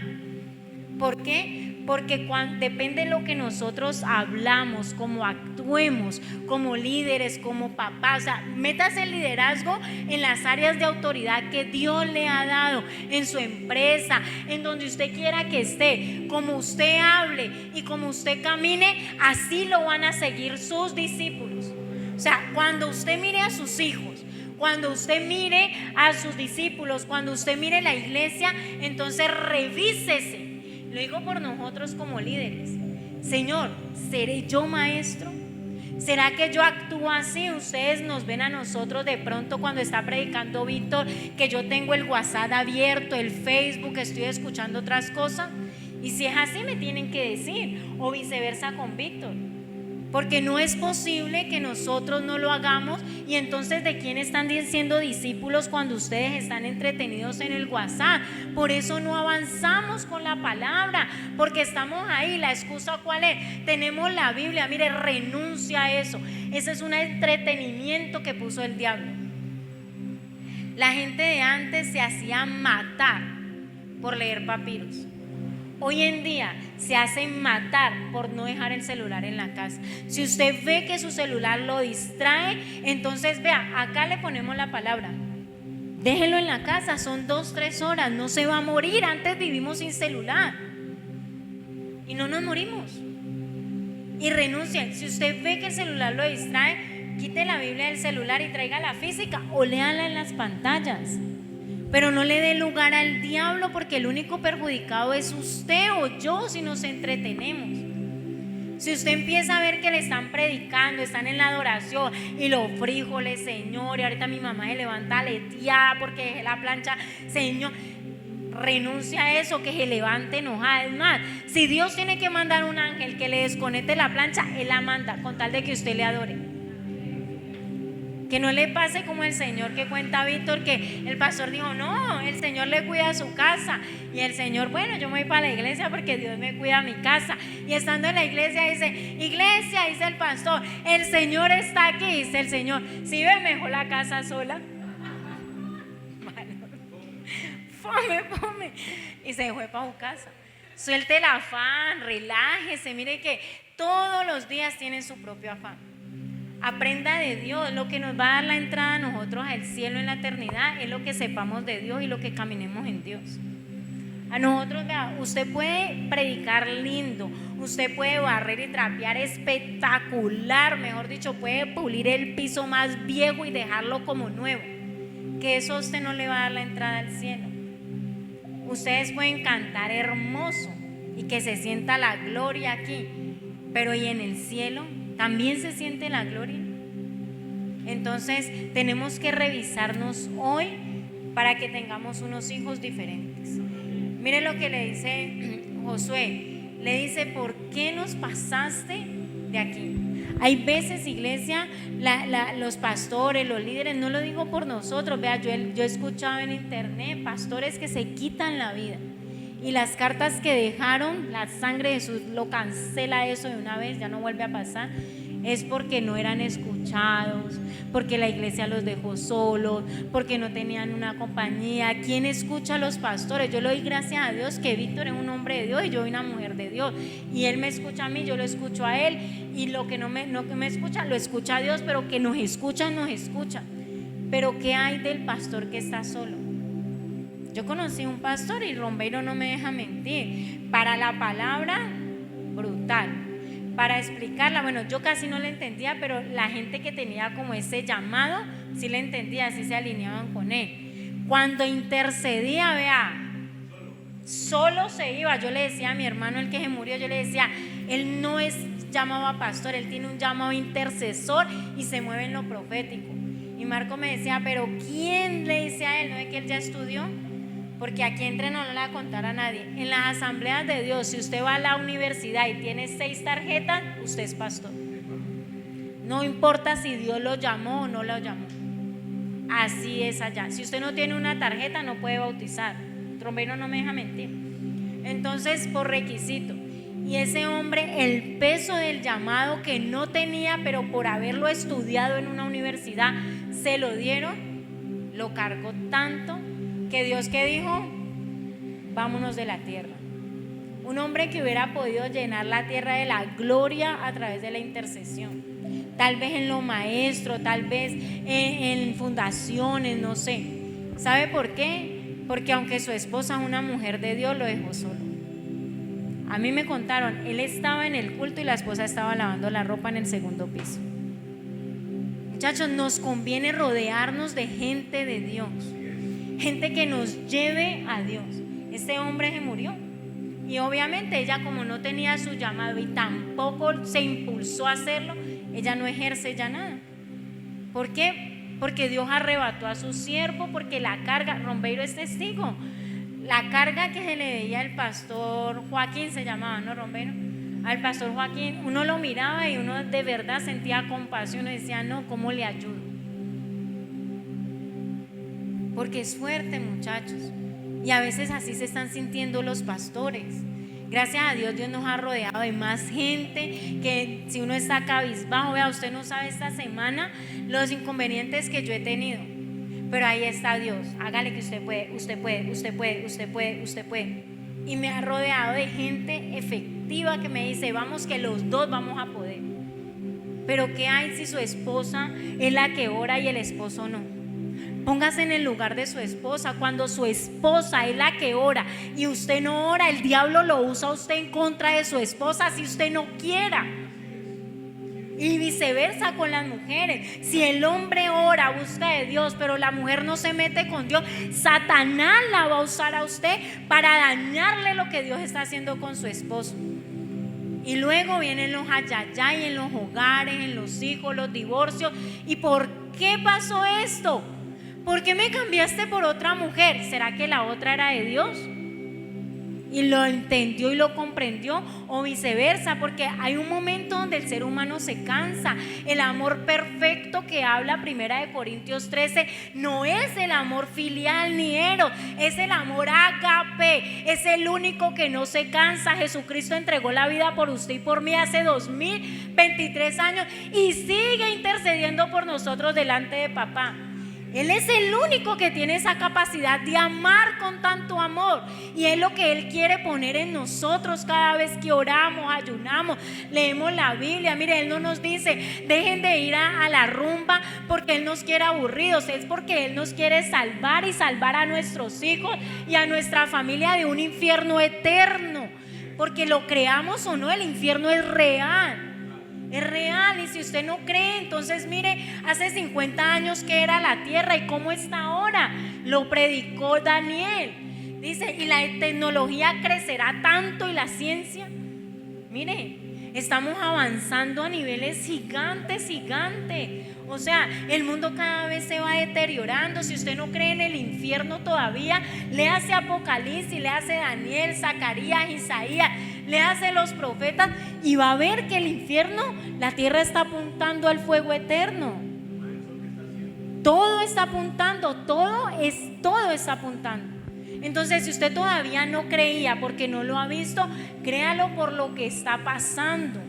¿Por qué? Porque depende de lo que nosotros hablamos, cómo actuemos, como líderes, como papás. O sea, métase el liderazgo en las áreas de autoridad que Dios le ha dado, en su empresa, en donde usted quiera que esté. Como usted hable y como usted camine, así lo van a seguir sus discípulos. O sea, cuando usted mire a sus hijos, cuando usted mire a sus discípulos, cuando usted mire la iglesia, entonces revísese. Lo digo por nosotros como líderes. Señor, ¿seré yo maestro? ¿Será que yo actúo así? Ustedes nos ven a nosotros de pronto cuando está predicando Víctor, que yo tengo el WhatsApp abierto, el Facebook, estoy escuchando otras cosas. Y si es así me tienen que decir, o viceversa con Víctor. Porque no es posible que nosotros no lo hagamos. Y entonces, ¿de quién están siendo discípulos cuando ustedes están entretenidos en el WhatsApp? Por eso no avanzamos con la palabra, porque estamos ahí. ¿La excusa cuál es? Tenemos la Biblia. Mire, renuncia a eso. Ese es un entretenimiento que puso el diablo. La gente de antes se hacía matar por leer papiros. Hoy en día se hacen matar por no dejar el celular en la casa. Si usted ve que su celular lo distrae, entonces vea, acá le ponemos la palabra. Déjelo en la casa, son 2-3 horas, no se va a morir. Antes vivimos sin celular y no nos morimos. Y renuncien. Si usted ve que el celular lo distrae, quite la Biblia del celular y traiga la física o léala en las pantallas. Pero no le dé lugar al diablo, porque el único perjudicado es usted o yo si nos entretenemos. Si usted empieza a ver que le están predicando, están en la adoración y los frijoles, Señor, y ahorita mi mamá se levanta aleteada porque dejé la plancha, Señor, renuncia a eso, que se levante enojada. Es más, si Dios tiene que mandar un ángel que le desconecte la plancha, Él la manda con tal de que usted le adore. Que no le pase como el Señor que cuenta Víctor, que el pastor dijo, no, el Señor le cuida su casa. Y el Señor, bueno, yo me voy para la iglesia porque Dios me cuida mi casa. Y estando en la iglesia dice, iglesia, dice el pastor, el Señor está aquí, dice el Señor. Si ve mejor la casa sola. Fome. Y se fue para su casa. Suelte el afán, relájese. Mire que todos los días tienen su propio afán. Aprenda de Dios. Lo que nos va a dar la entrada a nosotros al cielo en la eternidad es lo que sepamos de Dios y lo que caminemos en Dios. A nosotros, vea, usted puede predicar lindo, usted puede barrer y trapear espectacular, mejor dicho, puede pulir el piso más viejo y dejarlo como nuevo, que eso a usted no le va a dar la entrada al cielo. Ustedes pueden cantar hermoso y que se sienta la gloria aquí, pero ¿y en el cielo también se siente la gloria? Entonces tenemos que revisarnos hoy para que tengamos unos hijos diferentes. Mire lo que le dice Josué. Le dice, ¿por qué nos pasaste de aquí? Hay veces, iglesia, los pastores, los líderes, no lo digo por nosotros. Vea, yo he escuchado en internet pastores que se quitan la vida. Y las cartas que dejaron, la sangre de Jesús lo cancela eso de una vez, ya no vuelve a pasar. Es porque no eran escuchados, porque la iglesia los dejó solos, porque no tenían una compañía. ¿Quién escucha a los pastores? Yo le doy gracias a Dios que Víctor es un hombre de Dios y yo soy una mujer de Dios, y él me escucha a mí, yo lo escucho a él, y lo que no me escucha, lo escucha a Dios, pero que nos escucha. Pero ¿qué hay del pastor que está solo? Yo conocí un pastor, y Rombeiro no me deja mentir, para la palabra, brutal. Para explicarla, bueno, yo casi no la entendía, pero la gente que tenía como ese llamado, sí la entendía, así se alineaban con él. Cuando intercedía, vea, solo se iba. Yo le decía a mi hermano, el que se murió, yo le decía, él no es llamado a pastor, él tiene un llamado intercesor y se mueve en lo profético. Y Marco me decía, pero ¿quién le dice a él? ¿No es que él ya estudió? Porque aquí entre no le va a contar a nadie. En las asambleas de Dios, si usted va a la universidad y tiene 6 tarjetas, usted es pastor. No importa si Dios lo llamó o no lo llamó. Así es allá. Si usted no tiene una tarjeta, no puede bautizar. Trombero no me deja mentir. Entonces, por requisito. Y ese hombre, el peso del llamado que no tenía, pero por haberlo estudiado en una universidad, se lo dieron, lo cargó tanto que Dios, que dijo, vámonos de la tierra. Un hombre que hubiera podido llenar la tierra de la gloria a través de la intercesión, tal vez en lo maestro, tal vez en fundaciones, no sé. ¿Sabe por qué? Porque aunque su esposa es una mujer de Dios, lo dejó solo. A mí me contaron, él estaba en el culto y la esposa estaba lavando la ropa en el segundo piso. Muchachos, nos conviene rodearnos de gente de Dios, gente que nos lleve a Dios. Este hombre se murió y obviamente ella, como no tenía su llamado y tampoco se impulsó a hacerlo, ella no ejerce ya nada. ¿Por qué? Porque Dios arrebató a su siervo, porque la carga, Rombeiro es testigo, la carga que se le veía al pastor Joaquín, se llamaba, ¿no, Rombeiro? Al pastor Joaquín, uno lo miraba y uno de verdad sentía compasión y decía, no, ¿cómo le ayudo? Porque es fuerte, muchachos, y a veces así se están sintiendo los pastores. Gracias a Dios, Dios nos ha rodeado de más gente, que si uno está cabizbajo, vea, usted no sabe esta semana los inconvenientes que yo he tenido, pero ahí está Dios. Hágale que usted puede, usted puede, usted puede, usted puede, usted puede. Y me ha rodeado de gente efectiva que me dice, vamos, que los dos vamos a poder. Pero ¿qué hay si su esposa es la que ora y el esposo no? Póngase en el lugar de su esposa. Cuando su esposa es la que ora y usted no ora, el diablo lo usa a usted en contra de su esposa si usted no quiera. Y viceversa con las mujeres. Si el hombre ora, busca de Dios, pero la mujer no se mete con Dios, Satanás la va a usar a usted para dañarle lo que Dios está haciendo con su esposo. Y luego vienen los ayayay en los hogares, en los hijos, los divorcios. ¿Y por qué pasó esto? ¿Por qué me cambiaste por otra mujer? ¿Será que la otra era de Dios? Y lo entendió y lo comprendió, o viceversa, porque hay un momento donde el ser humano se cansa. El amor perfecto que habla 1 Corintios 13 no es el amor filial ni eros, es el amor ágape, es el único que no se cansa. Jesucristo entregó la vida por usted y por mí hace 2023 años y sigue intercediendo por nosotros delante de papá. Él es el único que tiene esa capacidad de amar con tanto amor, y es lo que Él quiere poner en nosotros cada vez que oramos, ayunamos, leemos la Biblia. Mire, Él no nos dice dejen de ir a la rumba porque Él nos quiere aburridos, es porque Él nos quiere salvar y salvar a nuestros hijos y a nuestra familia de un infierno eterno, porque lo creamos o no, el infierno es real. Es real, y si usted no cree, entonces mire, hace 50 años que era la tierra y cómo está ahora. Lo predicó Daniel. Dice, y la tecnología crecerá tanto y la ciencia. Mire, estamos avanzando a niveles gigantes. O sea, el mundo cada vez se va deteriorando. Si usted no cree en el infierno todavía, léase Apocalipsis, léase Daniel, Zacarías, Isaías, léase los profetas y va a ver que el infierno, la tierra está apuntando al fuego eterno. Todo está apuntando, todo está apuntando. Entonces, si usted todavía no creía porque no lo ha visto, créalo por lo que está pasando.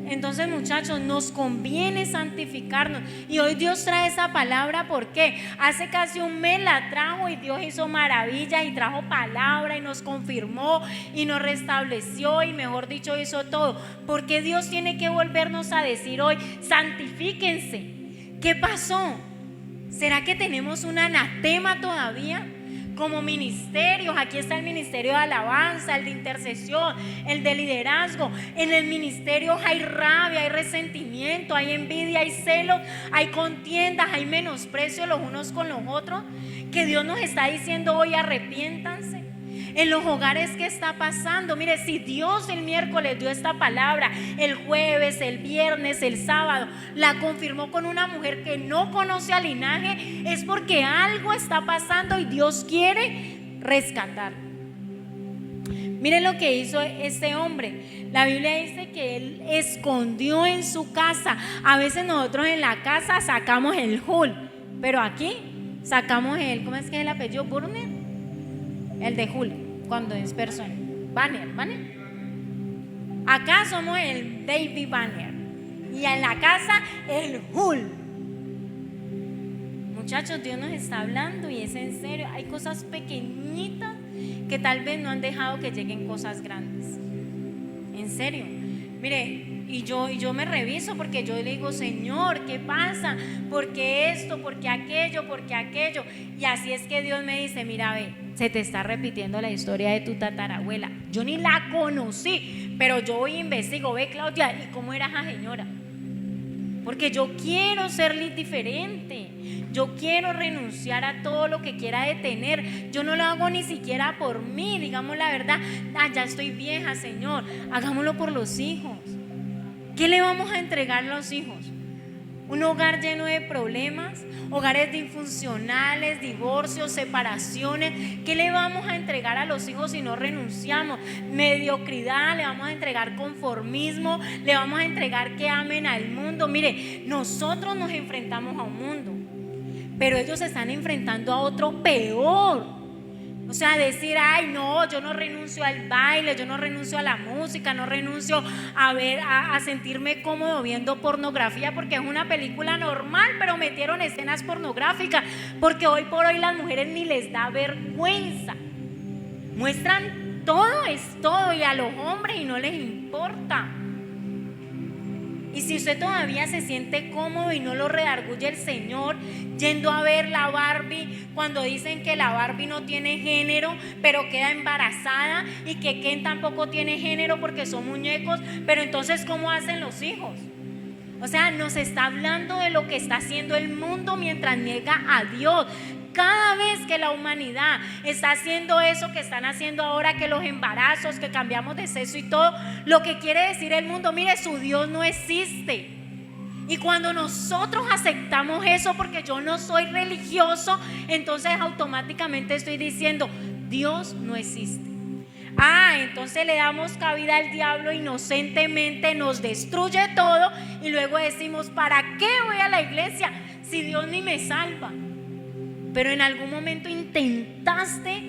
Entonces, muchachos, nos conviene santificarnos. Y hoy Dios trae esa palabra, ¿por qué? Hace casi un mes la trajo y Dios hizo maravilla y trajo palabra y nos confirmó y nos restableció y, mejor dicho, hizo todo. Porque Dios tiene que volvernos a decir hoy, santifíquense. ¿Qué pasó? ¿Será que tenemos un anatema todavía? Como ministerios, aquí está el ministerio de alabanza, el de intercesión, el de liderazgo. En el ministerio hay rabia, hay resentimiento, hay envidia, hay celos, hay contiendas, hay menosprecio los unos con los otros, que Dios nos está diciendo hoy: arrepiéntanse. En los hogares, ¿qué está pasando? Mire, si Dios el miércoles dio esta palabra, el jueves, el viernes, el sábado la confirmó con una mujer que no conoce al linaje, es porque algo está pasando y Dios quiere rescatar. Mire lo que hizo este hombre. La Biblia dice que él escondió en su casa. A veces nosotros en la casa sacamos el Hul, pero aquí sacamos el, ¿cómo es que es el apellido? Burner, el de Hul, cuando es persona. Banner. Acá somos el David Banner y en la casa el Hul. Muchachos, Dios nos está hablando y es en serio. Hay cosas pequeñitas que tal vez no han dejado que lleguen cosas grandes. En serio. Mire, y yo me reviso, porque yo le digo: Señor, ¿qué pasa? ¿Por qué esto? ¿Por qué aquello? ¿Por qué aquello? Y así es que Dios me dice: mira, ve, se te está repitiendo la historia de tu tatarabuela. Yo ni la conocí, pero yo voy e investigo. Ve, Claudia, ¿y cómo era esa señora? Porque yo quiero ser diferente. Yo quiero renunciar a todo lo que quiera detener. Yo no lo hago ni siquiera por mí, digamos la verdad. Ya estoy vieja, Señor, hagámoslo por los hijos. ¿Qué le vamos a entregar a los hijos? Un hogar lleno de problemas, hogares disfuncionales, divorcios, separaciones. ¿Qué le vamos a entregar a los hijos si no renunciamos? Mediocridad, le vamos a entregar conformismo, le vamos a entregar que amen al mundo. Mire, nosotros nos enfrentamos a un mundo, pero ellos se están enfrentando a otro peor. O sea, decir: ay, no, yo no renuncio al baile, yo no renuncio a la música, no renuncio a sentirme cómodo viendo pornografía, porque es una película normal, pero metieron escenas pornográficas, porque hoy por hoy las mujeres ni les da vergüenza. Muestran todo, es todo, y a los hombres y no les importa. Y si usted todavía se siente cómodo y no lo redarguye el Señor yendo a ver la Barbie, cuando dicen que la Barbie no tiene género pero queda embarazada, y que Ken tampoco tiene género porque son muñecos, pero entonces ¿cómo hacen los hijos? O sea, nos está hablando de lo que está haciendo el mundo mientras niega a Dios. cada vez que la humanidad está haciendo eso que están haciendo ahora, que los embarazos, que cambiamos de sexo y todo, lo que quiere decir el mundo, mire, su Dios no existe. Y cuando nosotros aceptamos eso, porque yo no soy religioso, entonces automáticamente estoy diciendo, Dios no existe. Entonces le damos cabida al diablo inocentemente, nos destruye todo y luego decimos, ¿para qué voy a la iglesia si Dios ni me salva? Pero en algún momento intentaste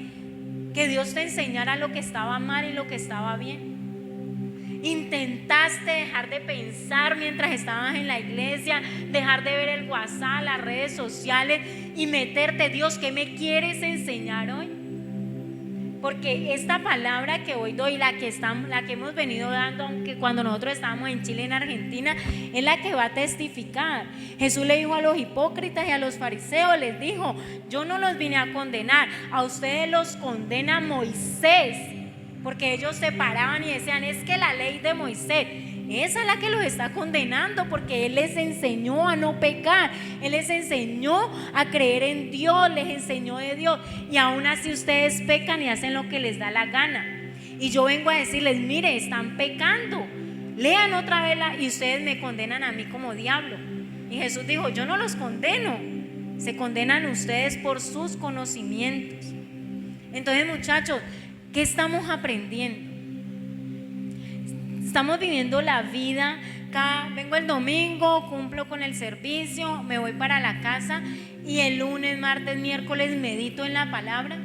que Dios te enseñara lo que estaba mal y lo que estaba bien. Intentaste dejar de pensar mientras estabas en la iglesia, dejar de ver el WhatsApp, las redes sociales y meterte, Dios, ¿qué me quieres enseñar hoy? Porque esta palabra que hoy doy, la que hemos venido dando, aunque cuando nosotros estábamos en Chile, en Argentina, es la que va a testificar. Jesús le dijo a los hipócritas y a los fariseos, les dijo, yo no los vine a condenar, a ustedes los condena Moisés, porque ellos se paraban y decían, es que la ley de Moisés, esa es la que los está condenando, porque Él les enseñó a no pecar, Él les enseñó a creer en Dios, les enseñó de Dios, y aún así ustedes pecan y hacen lo que les da la gana. Y yo vengo a decirles, mire, están pecando, lean otra vez y ustedes me condenan a mí como diablo. Y Jesús dijo, yo no los condeno, se condenan ustedes por sus conocimientos. Entonces, muchachos, ¿qué estamos aprendiendo? Estamos viviendo la vida. Vengo el domingo, cumplo con el servicio, me voy para la casa y el lunes, martes, miércoles medito en la palabra.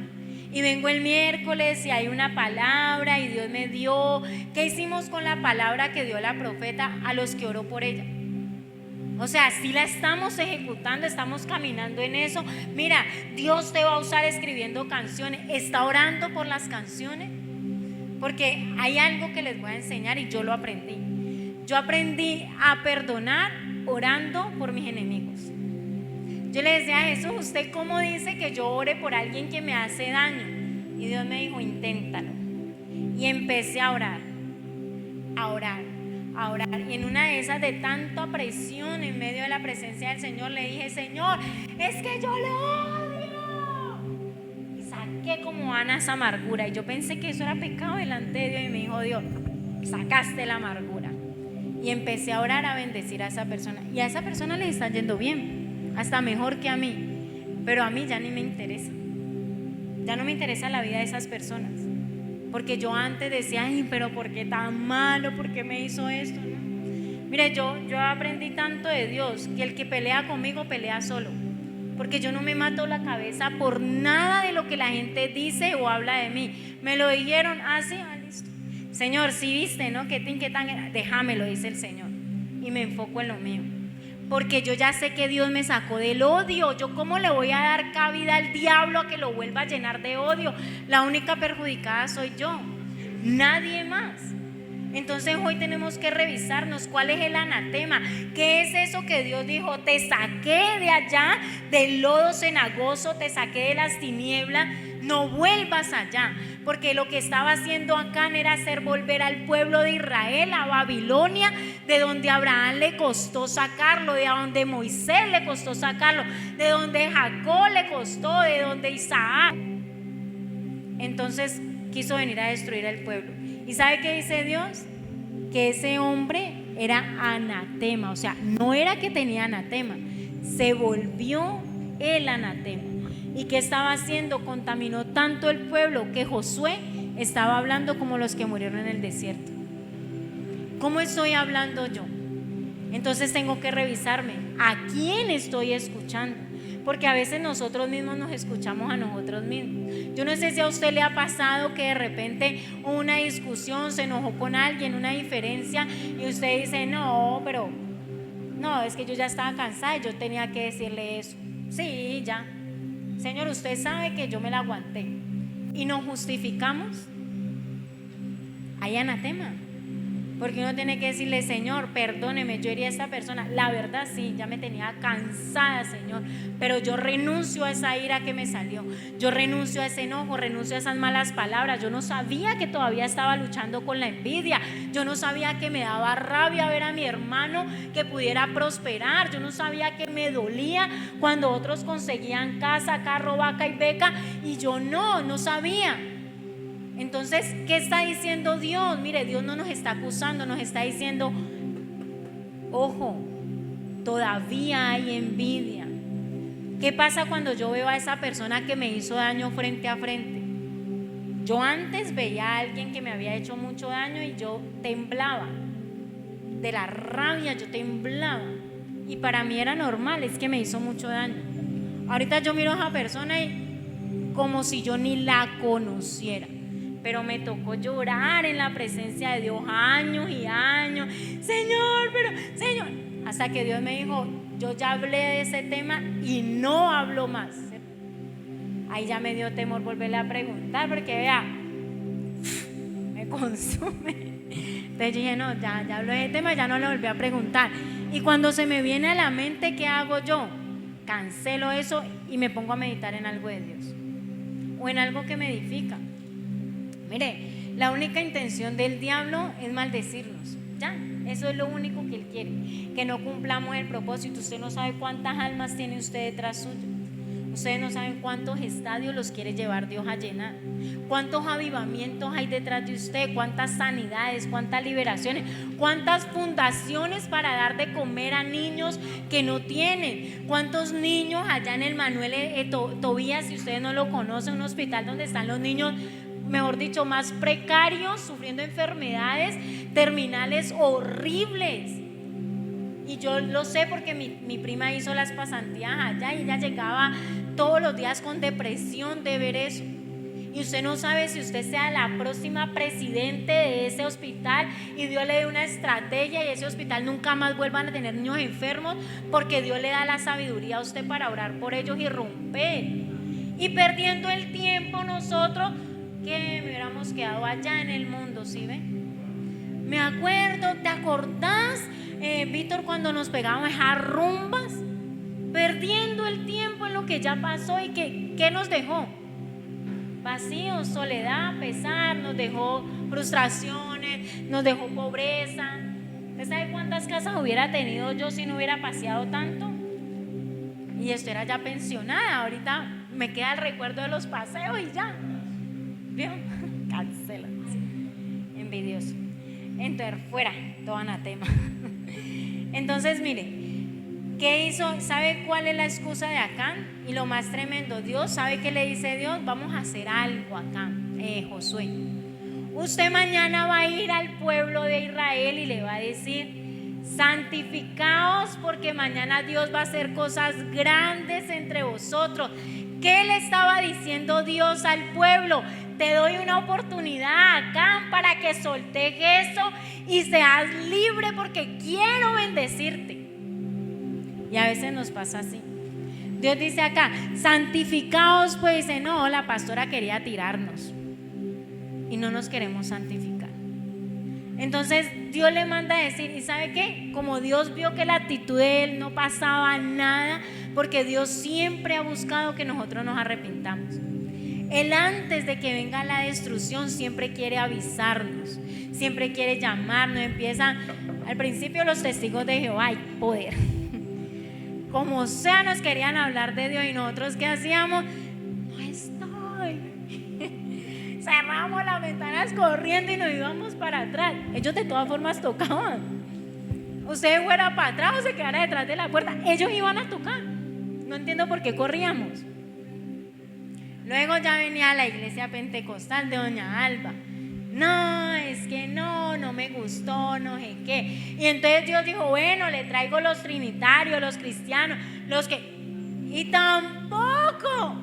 Y vengo el miércoles y hay una palabra y Dios me dio. ¿Qué hicimos con la palabra que dio la profeta a los que oró por ella? O sea, si la estamos ejecutando, estamos caminando en eso. Mira, Dios te va a usar escribiendo canciones. ¿Está orando por las canciones? Porque hay algo que les voy a enseñar y yo lo aprendí. Yo aprendí a perdonar orando por mis enemigos. Yo le decía a Jesús, ¿usted cómo dice que yo ore por alguien que me hace daño? Y Dios me dijo, inténtalo. Y empecé a orar, a orar, a orar. Y en una de esas de tanta presión en medio de la presencia del Señor, le dije, Señor, es que yo lo odio. Saqué como Ana esa amargura y yo pensé que eso era pecado delante de Dios y me dijo Dios, sacaste la amargura. Y empecé a orar, a bendecir a esa persona y a esa persona le está yendo bien, hasta mejor que a mí, pero a mí ya ni me interesa, ya no me interesa la vida de esas personas, porque yo antes decía, ay, pero ¿por qué tan malo? ¿Por qué me hizo esto? ¿No? Mire, yo aprendí tanto de Dios que el que pelea conmigo pelea solo. Porque yo no me mato la cabeza por nada de lo que la gente dice o habla de mí. Me lo dijeron, sí, listo. Señor, si viste, ¿no? ¿Qué tan? Déjamelo, dice el Señor. Y me enfoco en lo mío. Porque yo ya sé que Dios me sacó del odio. ¿Yo cómo le voy a dar cabida al diablo a que lo vuelva a llenar de odio? La única perjudicada soy yo, nadie más. Entonces hoy tenemos que revisarnos cuál es el anatema, qué es eso que Dios dijo, te saqué de allá del lodo cenagoso, te saqué de las tinieblas, no vuelvas allá, porque lo que estaba haciendo Acán era hacer volver al pueblo de Israel a Babilonia, de donde Abraham le costó sacarlo, de donde Moisés le costó sacarlo, de donde Jacob le costó, de donde Isaac. Entonces quiso venir a destruir al pueblo. ¿Y sabe qué dice Dios? Que ese hombre era anatema, o sea, no era que tenía anatema, se volvió el anatema. ¿Y qué estaba haciendo? Contaminó tanto el pueblo que Josué estaba hablando como los que murieron en el desierto. ¿Cómo estoy hablando yo? Entonces tengo que revisarme, ¿a quién estoy escuchando? Porque a veces nosotros mismos nos escuchamos a nosotros mismos. Yo no sé si a usted le ha pasado que de repente una discusión, se enojó con alguien, una diferencia, y usted dice, no, pero no, es que yo ya estaba cansada y yo tenía que decirle eso. Sí, ya. Señor, usted sabe que yo me la aguanté. Y nos justificamos. Hay anatema. Porque uno tiene que decirle: Señor, perdóneme, yo herí a esta persona. La verdad sí, ya me tenía cansada, Señor, pero yo renuncio a esa ira que me salió. Yo renuncio a ese enojo, renuncio a esas malas palabras. Yo no sabía que todavía estaba luchando con la envidia. Yo no sabía que me daba rabia ver a mi hermano que pudiera prosperar. Yo no sabía que me dolía cuando otros conseguían casa, carro, vaca y beca y yo no sabía. Entonces, ¿qué está diciendo Dios? Mire, Dios no nos está acusando, nos está diciendo: ojo, todavía hay envidia. ¿Qué pasa cuando yo veo a esa persona que me hizo daño frente a frente? Yo antes veía a alguien que me había hecho mucho daño y yo temblaba. De la rabia yo temblaba. Y para mí era normal, es que me hizo mucho daño. Ahorita yo miro a esa persona y como si yo ni la conociera. Pero me tocó llorar en la presencia de Dios años y años. Señor, Señor, hasta que Dios me dijo: yo ya hablé de ese tema y no hablo más. Ahí ya me dio temor volverle a preguntar, porque vea, me consume. Entonces yo dije: no, ya hablé de ese tema, ya no le volví a preguntar. Y cuando se me viene a la mente, ¿qué hago yo? Cancelo eso y me pongo a meditar en algo de Dios o en algo que me edifica. Mire, la única intención del diablo es maldecirnos. Ya, eso es lo único que él quiere, que no cumplamos el propósito. Usted no sabe cuántas almas tiene usted detrás suyo. Ustedes no saben cuántos estadios los quiere llevar Dios a llenar, cuántos avivamientos hay detrás de usted, cuántas sanidades, cuántas liberaciones, cuántas fundaciones para dar de comer a niños que no tienen, cuántos niños allá en el Manuel Tobías, si ustedes no lo conocen, un hospital donde están los niños, mejor dicho, más precarios, sufriendo enfermedades terminales horribles. Y yo lo sé porque mi prima hizo las pasantías allá y ella llegaba todos los días con depresión de ver eso. Y usted no sabe si usted sea la próxima presidente de ese hospital y Dios le dé una estrategia y ese hospital nunca más vuelvan a tener niños enfermos, porque Dios le da la sabiduría a usted para orar por ellos y romper. Y perdiendo el tiempo nosotros, que me hubiéramos quedado allá en el mundo, ¿sí ve? Me acuerdo, ¿te acordás, Víctor, cuando nos pegábamos esas rumbas? Perdiendo el tiempo en lo que ya pasó. ¿Y qué nos dejó? Vacío, soledad, pesar, nos dejó frustraciones, nos dejó pobreza. ¿Usted sabe cuántas casas hubiera tenido yo si no hubiera paseado tanto? Y esto era ya pensionada. Ahorita me queda el recuerdo de los paseos y ya. ¿Vio? Cancela. Envidioso. Entonces, fuera, todo anatema. Entonces, mire, ¿qué hizo? ¿Sabe cuál es la excusa de Acán? Y lo más tremendo, Dios, ¿sabe qué le dice Dios? Vamos a hacer algo acá, Josué. Usted mañana va a ir al pueblo de Israel y le va a decir: santificaos, porque mañana Dios va a hacer cosas grandes entre vosotros. ¿Qué le estaba diciendo Dios al pueblo? Te doy una oportunidad acá para que soltes eso y seas libre, porque quiero bendecirte. Y a veces nos pasa así. Dios dice acá: santificaos, pues dice: no, la pastora quería tirarnos y no nos queremos santificar. Entonces Dios le manda a decir, ¿y sabe qué? Como Dios vio que la actitud de él no pasaba nada, porque Dios siempre ha buscado que nosotros nos arrepintamos. Él, antes de que venga la destrucción, siempre quiere avisarnos, siempre quiere llamarnos. Empieza, al principio los testigos de Jehová, hay poder. Como sea, nos querían hablar de Dios y nosotros, ¿qué hacíamos? No estoy. Cerramos las ventanas corriendo y nos íbamos para atrás. Ellos de todas formas tocaban. Usted fuera para atrás o se quedara detrás de la puerta, ellos iban a tocar. No entiendo por qué corríamos. Luego ya venía la iglesia pentecostal de doña Alba. No, es que no me gustó, no sé qué. Y entonces Dios dijo: bueno, le traigo los trinitarios, los cristianos, los que... Y tampoco,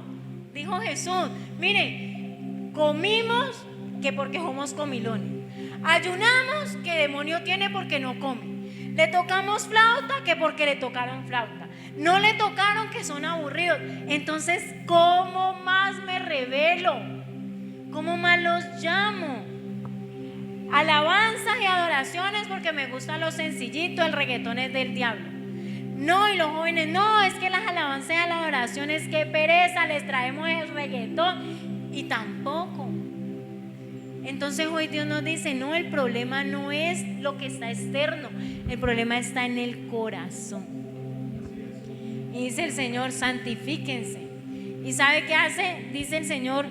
dijo Jesús: miren, comimos que porque somos comilones, ayunamos que demonio tiene porque no come, le tocamos flauta que porque le tocaron flauta, no le tocaron que son aburridos. Entonces, ¿cómo más me revelo? ¿Cómo más los llamo? Alabanzas y adoración adoraciones porque me gusta lo sencillito, el reggaetón es del diablo. No, y los jóvenes, no, es que las alabanzas y las adoraciones, qué pereza, les traemos el reggaetón y tampoco. Entonces hoy Dios nos dice, no, el problema no es lo que está externo, el problema está en el corazón. Y dice el Señor, santifíquense. ¿Y sabe qué hace? Dice el Señor,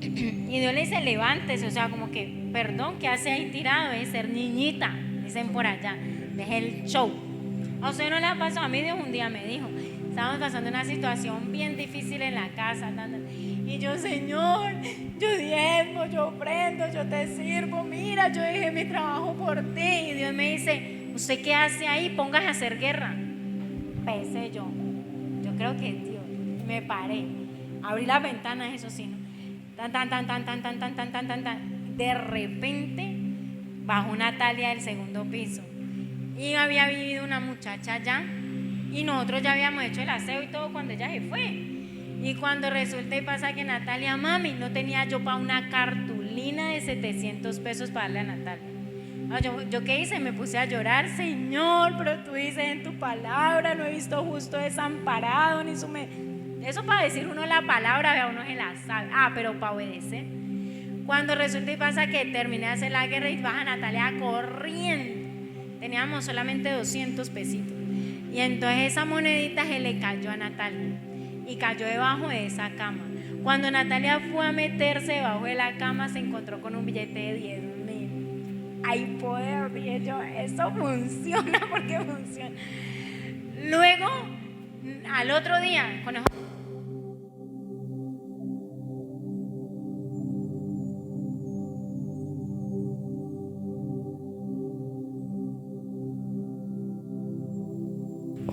y Dios le dice, levántese, o sea, como que, perdón, ¿qué hace ahí tirado? Es ser niñita, dicen por allá, deje el show. A usted no le ha pasado, a mí Dios un día me dijo, estábamos pasando una situación bien difícil en la casa, y yo, Señor, yo diezmo, yo ofrendo, yo te sirvo, mira, yo dejé mi trabajo por ti. Y Dios me dice, ¿usted qué hace ahí? Póngase a hacer guerra. Pensé yo creo que es Dios. Y me paré, abrí las ventanas, eso sí, ¿no? Tan. De repente bajó Natalia del segundo piso y había vivido una muchacha allá y nosotros ya habíamos hecho el aseo y todo cuando ella se fue. Y cuando resulta y pasa que Natalia, mami, no tenía yo para una cartulina de 700 pesos para darle a Natalia. Yo ¿qué hice? Me puse a llorar, Señor, pero tú dices en tu palabra, no he visto justo desamparado, ni eso para decir uno la palabra, vea, uno se la sabe. Pero para obedecer. Cuando resulta y pasa que terminé de hacer la guerra y baja Natalia corriendo. Teníamos solamente 200 pesitos. Y entonces esa monedita se le cayó a Natalia y cayó debajo de esa cama. Cuando Natalia fue a meterse debajo de la cama, se encontró con un billete de 10,000. Hay poder, dije yo, eso funciona porque funciona. Luego, al otro día, con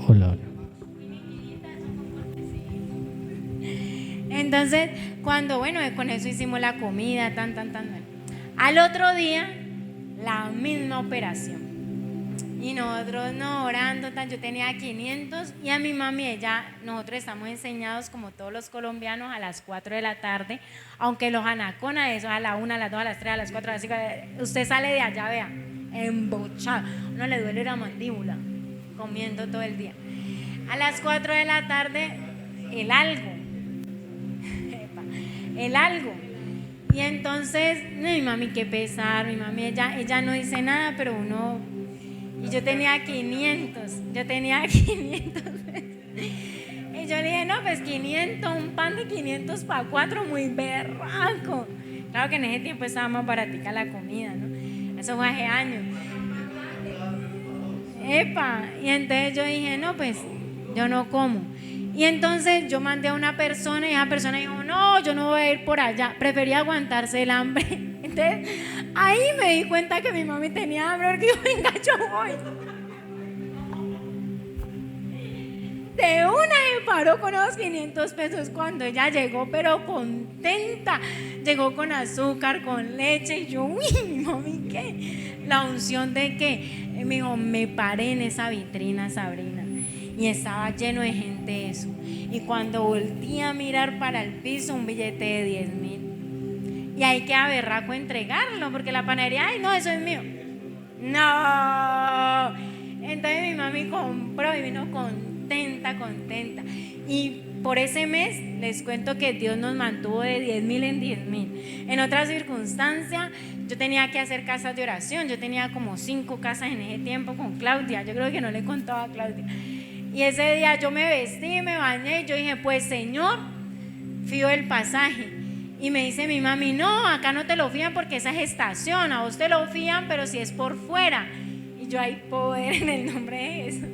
Hola. Entonces, cuando, bueno, con eso hicimos la comida, al otro día, la misma operación. Y nosotros no orando, yo tenía 500 y a mi mami, nosotros estamos enseñados como todos los colombianos a las 4 de la tarde, aunque los anaconas, eso a la 1, a las 2, a las 3, a las 4, a las 5, usted sale de allá, vea, embochado, no le duele la mandíbula, comiendo todo el día. A las 4 de la tarde, el algo. Y entonces, mi mami, qué pesar, mi mami, ella no dice nada, pero uno, y yo tenía 500. Y yo le dije, no, pues 500, un pan de 500 para 4, muy berraco. Claro que en ese tiempo estaba más baratica la comida, ¿no? Eso fue hace años. Y entonces yo dije, no, pues yo no como. Y entonces yo mandé a una persona y esa persona dijo, no, yo no voy a ir por allá, prefería aguantarse el hambre. Entonces ahí me di cuenta que mi mami tenía hambre, porque yo, venga, yo voy. De una me paró con los 500 pesos cuando ella llegó, pero contenta. Llegó con azúcar, con leche, y yo, uy, mi mami, ¿qué? La unción de qué. Y me dijo, me paré en esa vitrina, Sabrina, y estaba lleno de gente eso. Y cuando volteé a mirar para el piso, un billete de 10,000. Y hay que berraco entregarlo, porque la panadería, ay, no, eso es mío. No. Entonces mi mami compró y vino contenta. Y por ese mes les cuento que Dios nos mantuvo de 10,000 en 10,000. En otra circunstancia, yo tenía que hacer casas de oración. Yo tenía como 5 casas en ese tiempo con Claudia. Yo creo que no le contaba a Claudia. Y ese día yo me vestí, me bañé y yo dije, pues Señor, fío el pasaje. Y me dice mi mami, no, acá no te lo fían porque esa es estación, a vos te lo fían, pero si es por fuera. Y yo, hay poder en el nombre de Jesús.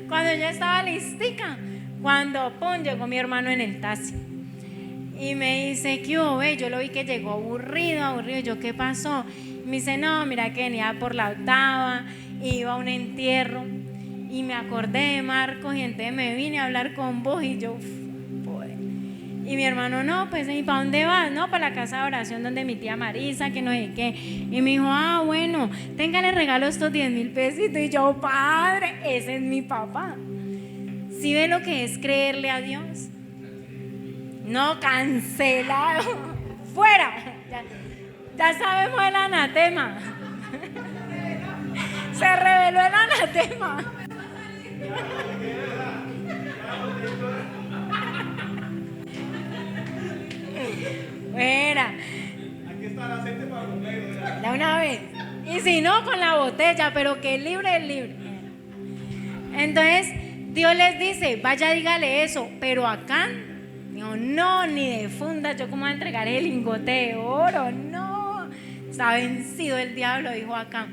Cuando yo estaba listica, cuando llegó mi hermano en el taxi y me dice, ¿qué hubo? Yo lo vi que llegó aburrido. Yo, ¿qué pasó? Y me dice, no, mira que venía por la 8ª, iba a un entierro y me acordé de Marcos y entonces me vine a hablar con vos. Y yo, poder. Y mi hermano, no, pues, ¿y para dónde vas? No, para la casa de oración donde mi tía Marisa, que no sé qué. Y me dijo, bueno, téngale regalo estos 10,000 pesitos. Y yo, padre, ese es mi papá. ¿Sí ve lo que es creerle a Dios? No, cancelado. Fuera. Ya sabemos el anatema. Se reveló el anatema. Mira, Aquí está el aceite para bombero. de una vez. Y si no, con la botella, pero que es libre, es libre. Entonces, Dios les dice, vaya, dígale eso. Pero acá, dijo, no, ni de funda, yo como voy a entregar el lingote de oro, no. Está vencido el diablo, dijo acá.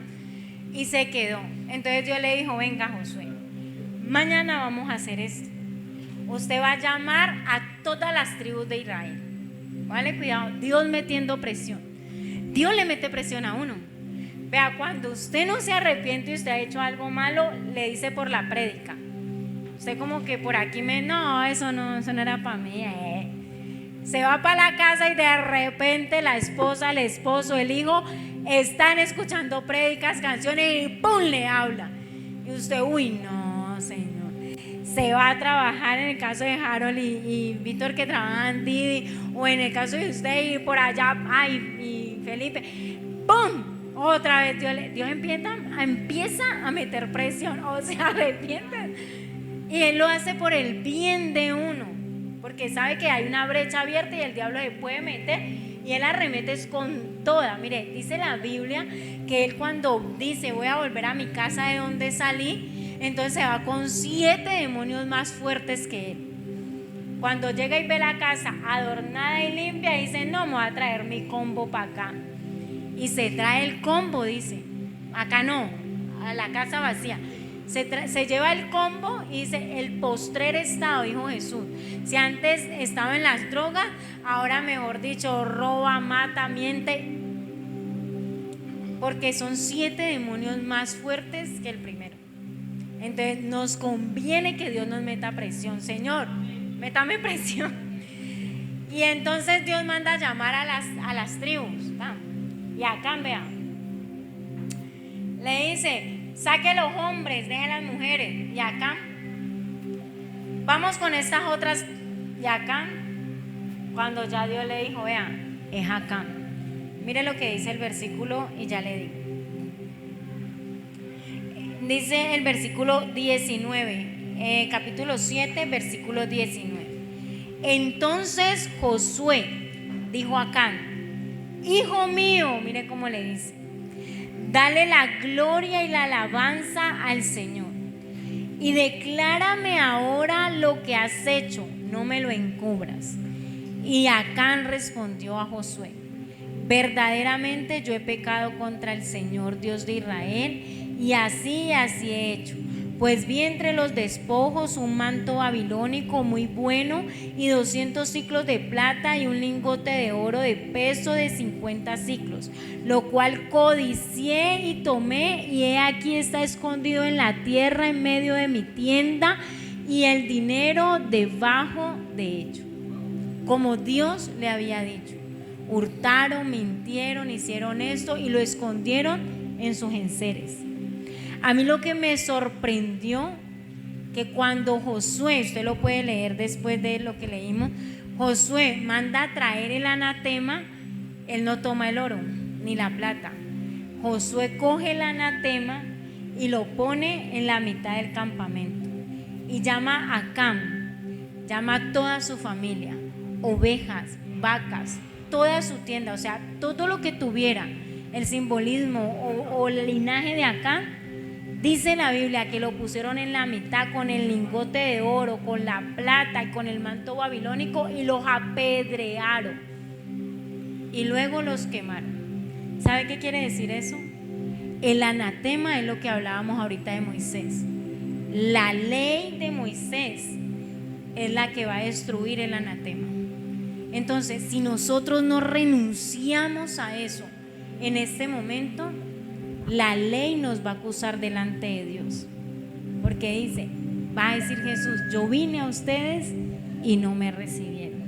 Y se quedó. Entonces Dios le dijo, venga, Josué, mañana vamos a hacer esto. Usted va a llamar a todas las tribus de Israel. Vale, cuidado, Dios metiendo presión. Dios le mete presión a uno. Vea, cuando usted no se arrepiente y usted ha hecho algo malo, le dice por la prédica. Usted como que por aquí no, eso no era para mí. Se va para la casa y de repente la esposa, el esposo, el hijo están escuchando prédicas, canciones y ¡pum! Le habla. Y usted, uy, no, Señor. Se va a trabajar en el caso de Harold y Víctor que trabajan en Didi, o en el caso de usted y por allá, y Felipe, ¡pum! Otra vez Dios empieza a meter presión, o se arrepienten. Y Él lo hace por el bien de uno, porque sabe que hay una brecha abierta y el diablo le puede meter y Él arremete con toda. Mire, dice la Biblia que Él cuando dice voy a volver a mi casa de donde salí, entonces se va con 7 demonios más fuertes que Él. Cuando llega y ve la casa adornada y limpia, dice no, me voy a traer mi combo para acá. Y se trae el combo, dice, acá no, a la casa vacía. Se lleva el combo y dice, el postrer estado, dijo Jesús. Si antes estaba en las drogas, ahora mejor dicho, roba, mata, miente. Porque son 7 demonios más fuertes que el primero. Entonces nos conviene que Dios nos meta presión. Señor, métame presión. Y entonces Dios manda a llamar a las tribus. Y acá, vean, le dice, saque los hombres, deje las mujeres. Y acá, vamos con estas otras. Y acá, cuando ya Dios le dijo, vean, es acá. Mire lo que dice el versículo y ya le digo. Dice el versículo 19, capítulo 7, versículo 19. Entonces Josué dijo a Acán, hijo mío, mire cómo le dice, dale la gloria y la alabanza al Señor y declárame ahora lo que has hecho, no me lo encubras. Y Acán respondió a Josué, verdaderamente yo he pecado contra el Señor Dios de Israel y así he hecho. Pues vi entre los despojos un manto babilónico muy bueno y 200 siclos de plata y un lingote de oro de peso de 50 siclos, lo cual codicié y tomé, y he aquí está escondido en la tierra en medio de mi tienda, y el dinero debajo de ello. Como Dios le había dicho, hurtaron, mintieron, hicieron esto y lo escondieron en sus enseres. A mí lo que me sorprendió, que cuando Josué, usted lo puede leer después de lo que leímos, Josué manda a traer el anatema, él no toma el oro ni la plata. Josué coge el anatema y lo pone en la mitad del campamento y llama a Acán, llama a toda su familia, ovejas, vacas, toda su tienda, o sea, todo lo que tuviera el simbolismo o el linaje de Acán. Dice la Biblia que lo pusieron en la mitad con el lingote de oro, con la plata y con el manto babilónico, y los apedrearon y luego los quemaron. ¿Sabe qué quiere decir eso? El anatema es lo que hablábamos ahorita de Moisés. La ley de Moisés es la que va a destruir el anatema. Entonces, si nosotros no renunciamos a eso en este momento, la ley nos va a acusar delante de Dios, porque dice, va a decir Jesús, yo vine a ustedes y no me recibieron.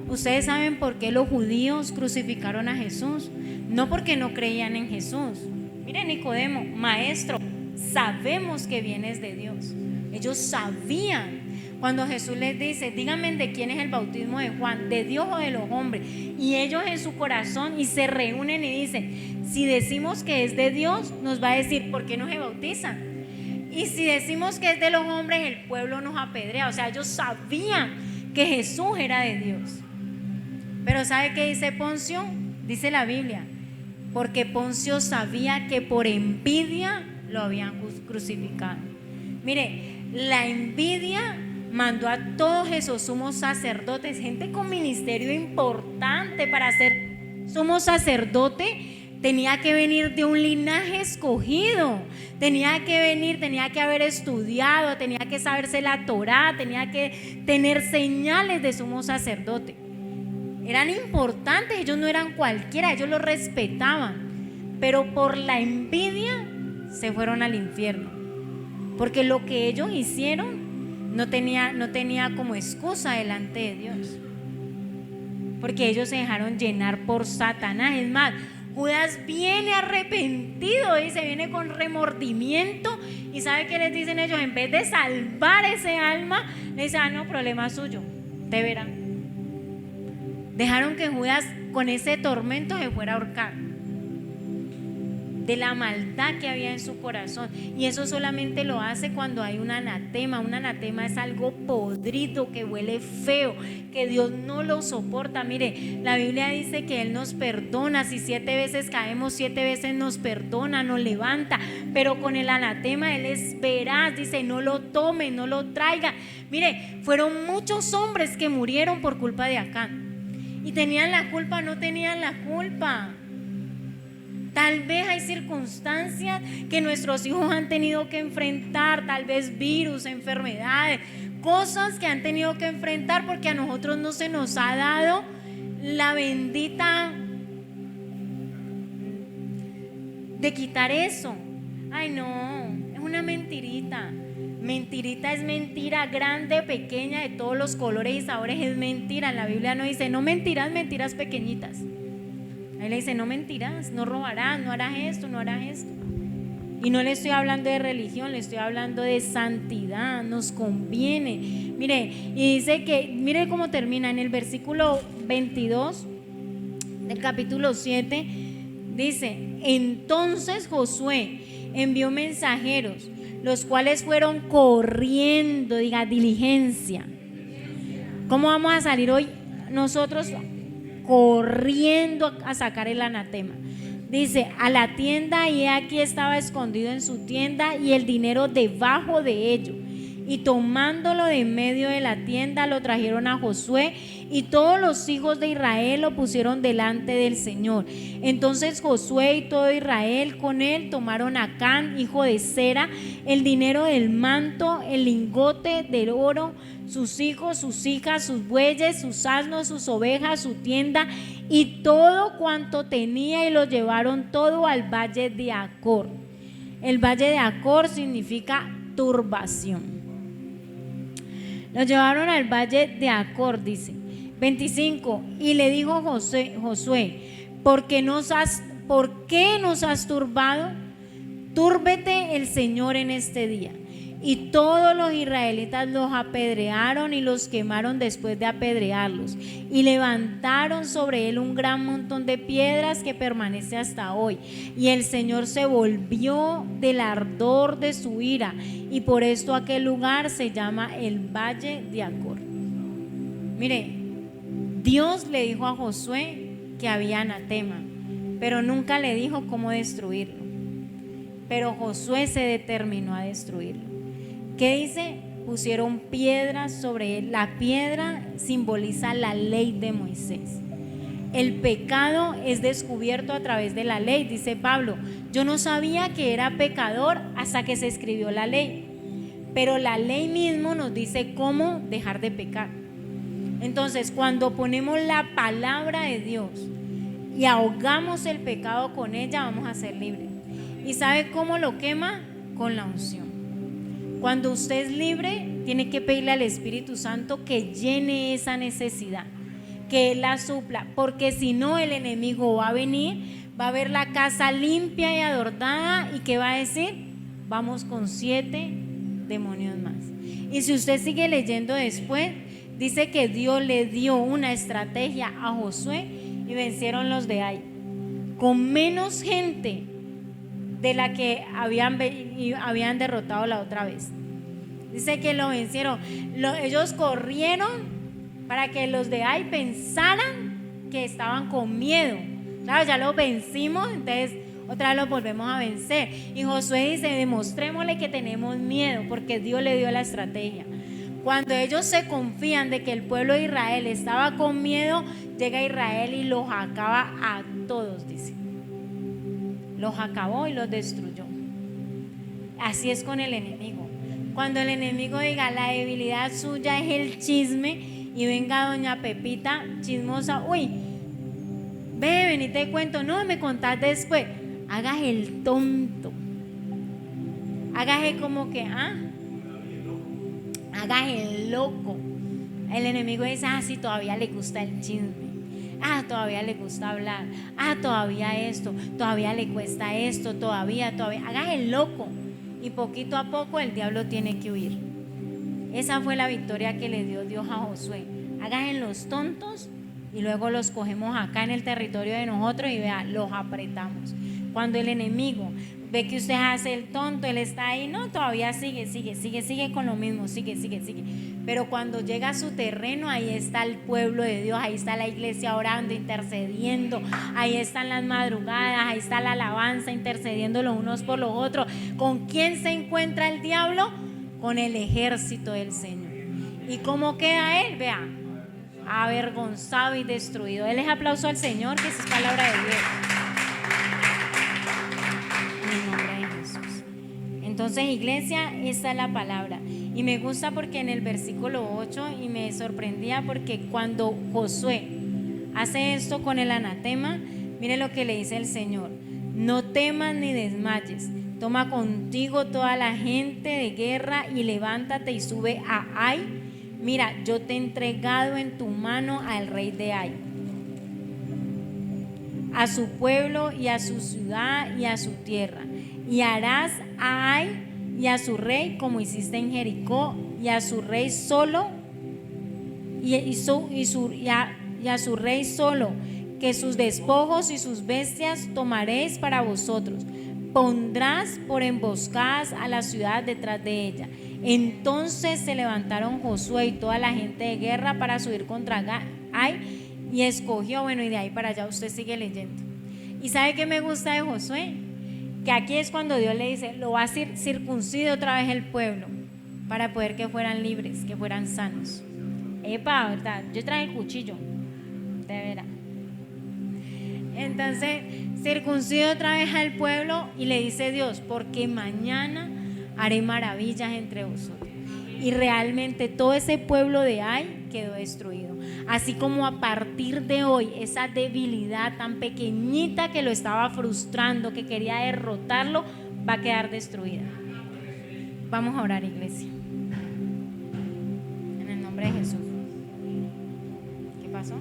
Ustedes saben por qué los judíos crucificaron a Jesús, no porque no creían en Jesús. Miren, Nicodemo, maestro, sabemos que vienes de Dios. Ellos sabían, Cuando Jesús les dice, díganme de quién es el bautismo de Juan, de Dios o de los hombres, y ellos en su corazón y se reúnen y dicen, si decimos que es de Dios, nos va a decir, ¿por qué no se bautizan? Y si decimos que es de los hombres, el pueblo nos apedrea. O sea, ellos sabían que Jesús era de Dios. Pero ¿sabe qué dice Poncio? Dice la Biblia, porque Poncio sabía que por envidia lo habían crucificado. Mire, la envidia mandó a todos esos sumos sacerdotes, gente con ministerio importante. Para ser sumo sacerdote tenía que venir de un linaje escogido, tenía que haber estudiado, tenía que saberse la Torá, tenía que tener señales de sumo sacerdote. Eran importantes, ellos no eran cualquiera, ellos los respetaban, pero por la envidia se fueron al infierno, porque lo que ellos hicieron no tenía como excusa delante de Dios, porque ellos se dejaron llenar por Satanás. Es más, Judas viene arrepentido, dice, viene con remordimiento, y ¿sabe qué les dicen ellos? En vez de salvar ese alma, le dicen, no, problema suyo, te verán. Dejaron que Judas con ese tormento se fuera a ahorcar de la maldad que había en su corazón. Y eso solamente lo hace cuando hay un anatema. Un anatema es algo podrido, que huele feo, que Dios no lo soporta. Mire, la Biblia dice que Él nos perdona. Si 7 veces caemos, 7 veces nos perdona, nos levanta. Pero con el anatema Él es veraz, dice, no lo tome, no lo traiga. Mire, fueron muchos hombres que murieron por culpa de Acán. Y tenían la culpa, no tenían la culpa. Tal vez hay circunstancias que nuestros hijos han tenido que enfrentar, tal vez virus, enfermedades, cosas que han tenido que enfrentar porque a nosotros no se nos ha dado la bendita de quitar eso. Ay, no, es una mentirita. Mentirita es mentira, grande, pequeña, de todos los colores y sabores es mentira. En la Biblia no dice, no mentirás, mentiras pequeñitas. Ahí le dice, no mentirás, no robarás, no harás esto, no harás esto. Y no le estoy hablando de religión, le estoy hablando de santidad, nos conviene. Mire, y dice que, mire cómo termina en el versículo 22 del capítulo 7, dice, entonces Josué envió mensajeros, los cuales fueron corriendo, diga, diligencia. ¿Cómo vamos a salir hoy nosotros? Corriendo a sacar el anatema. Dice, a la tienda, y aquí estaba escondido en su tienda y el dinero debajo de ello. Y tomándolo de en medio de la tienda, lo trajeron a Josué, y todos los hijos de Israel lo pusieron delante del Señor. Entonces Josué y todo Israel con él tomaron a Acán, hijo de Zera, el dinero del manto, el lingote de oro, sus hijos, sus hijas, sus bueyes, sus asnos, sus ovejas, su tienda y todo cuanto tenía, y lo llevaron todo al valle de Acor. El valle de Acor significa turbación. Lo llevaron al valle de Acor, dice. 25. Y le dijo Josué, ¿por qué nos has turbado? Túrbete el Señor en este día. Y todos los israelitas los apedrearon y los quemaron después de apedrearlos. Y levantaron sobre él un gran montón de piedras que permanece hasta hoy. Y el Señor se volvió del ardor de su ira. Y por esto aquel lugar se llama el Valle de Acor. Mire, Dios le dijo a Josué que había anatema, pero nunca le dijo cómo destruirlo. Pero Josué se determinó a destruirlo. ¿Qué dice? Pusieron piedras sobre él. La piedra simboliza la ley de Moisés. El pecado es descubierto a través de la ley, dice Pablo. Yo no sabía que era pecador hasta que se escribió la ley, pero la ley mismo nos dice cómo dejar de pecar. Entonces, cuando ponemos la palabra de Dios y ahogamos el pecado con ella, vamos a ser libres. ¿Y sabe cómo lo quema? Con la unción. Cuando usted es libre, tiene que pedirle al Espíritu Santo que llene esa necesidad, que Él la supla, porque si no, el enemigo va a venir, va a ver la casa limpia y adornada, y ¿qué va a decir? Vamos con 7 demonios más. Y si usted sigue leyendo después, dice que Dios le dio una estrategia a Josué y vencieron los de Ai, con menos gente de la que habían derrotado la otra vez. Dice que lo vencieron. Ellos corrieron para que los de Ai pensaran que estaban con miedo. Claro, ya los vencimos, entonces otra vez los volvemos a vencer. Y Josué dice, demostrémosle que tenemos miedo, porque Dios le dio la estrategia. Cuando ellos se confían de que el pueblo de Israel estaba con miedo, llega Israel y los acaba a todos, dice. Los acabó y los destruyó. Así es con el enemigo. Cuando el enemigo diga la debilidad suya es el chisme, y venga doña Pepita chismosa, uy, ven y te cuento, no, me contás después. Hagas el tonto, hagas como que, hagas el loco. El enemigo dice, sí, todavía le gusta el chisme. Todavía le gusta hablar. Todavía esto, todavía le cuesta esto, todavía. Hagas el loco. Y poquito a poco el diablo tiene que huir. Esa fue la victoria que le dio Dios a Josué. Hagas en los tontos y luego los cogemos acá en el territorio de nosotros y vea, los apretamos. Cuando el enemigo ve que usted hace el tonto, él está ahí, no, todavía sigue con lo mismo, sigue. Pero cuando llega a su terreno, ahí está el pueblo de Dios, ahí está la iglesia orando, intercediendo, ahí están las madrugadas, ahí está la alabanza, intercediendo los unos por los otros. ¿Con quién se encuentra el diablo? Con el ejército del Señor. ¿Y cómo queda él? Vea, avergonzado y destruido. Él es aplauso al Señor, que esa es palabra de Dios. En el nombre de Jesús. Entonces, iglesia, esta es la palabra. Y me gusta porque en el versículo 8, y me sorprendía porque cuando Josué hace esto con el anatema, mire lo que le dice el Señor: no temas ni desmayes, toma contigo toda la gente de guerra y levántate y sube a Ai. Mira, yo te he entregado en tu mano al rey de Ai, a su pueblo y a su ciudad y a su tierra, y harás a Ai y a su rey como hiciste en Jericó, y a su rey solo, y a su rey solo, que sus despojos y sus bestias tomaréis para vosotros. Pondrás por emboscadas a la ciudad detrás de ella. Entonces se levantaron Josué y toda la gente de guerra para subir contra Ai, y escogió, y de ahí para allá usted sigue leyendo. ¿Y sabe qué me gusta de Josué? Que aquí es cuando Dios le dice, lo va a circuncide otra vez el pueblo, para poder que fueran libres, que fueran sanos. Epa, ¿verdad? Yo traje el cuchillo, de veras. Entonces circuncide otra vez al pueblo y le dice Dios, porque mañana haré maravillas entre vosotros. Y realmente todo ese pueblo de Ai quedó destruido. Así como a partir de hoy esa debilidad tan pequeñita que lo estaba frustrando, que quería derrotarlo, va a quedar destruida. Vamos a orar, iglesia. En el nombre de Jesús. ¿Qué pasó?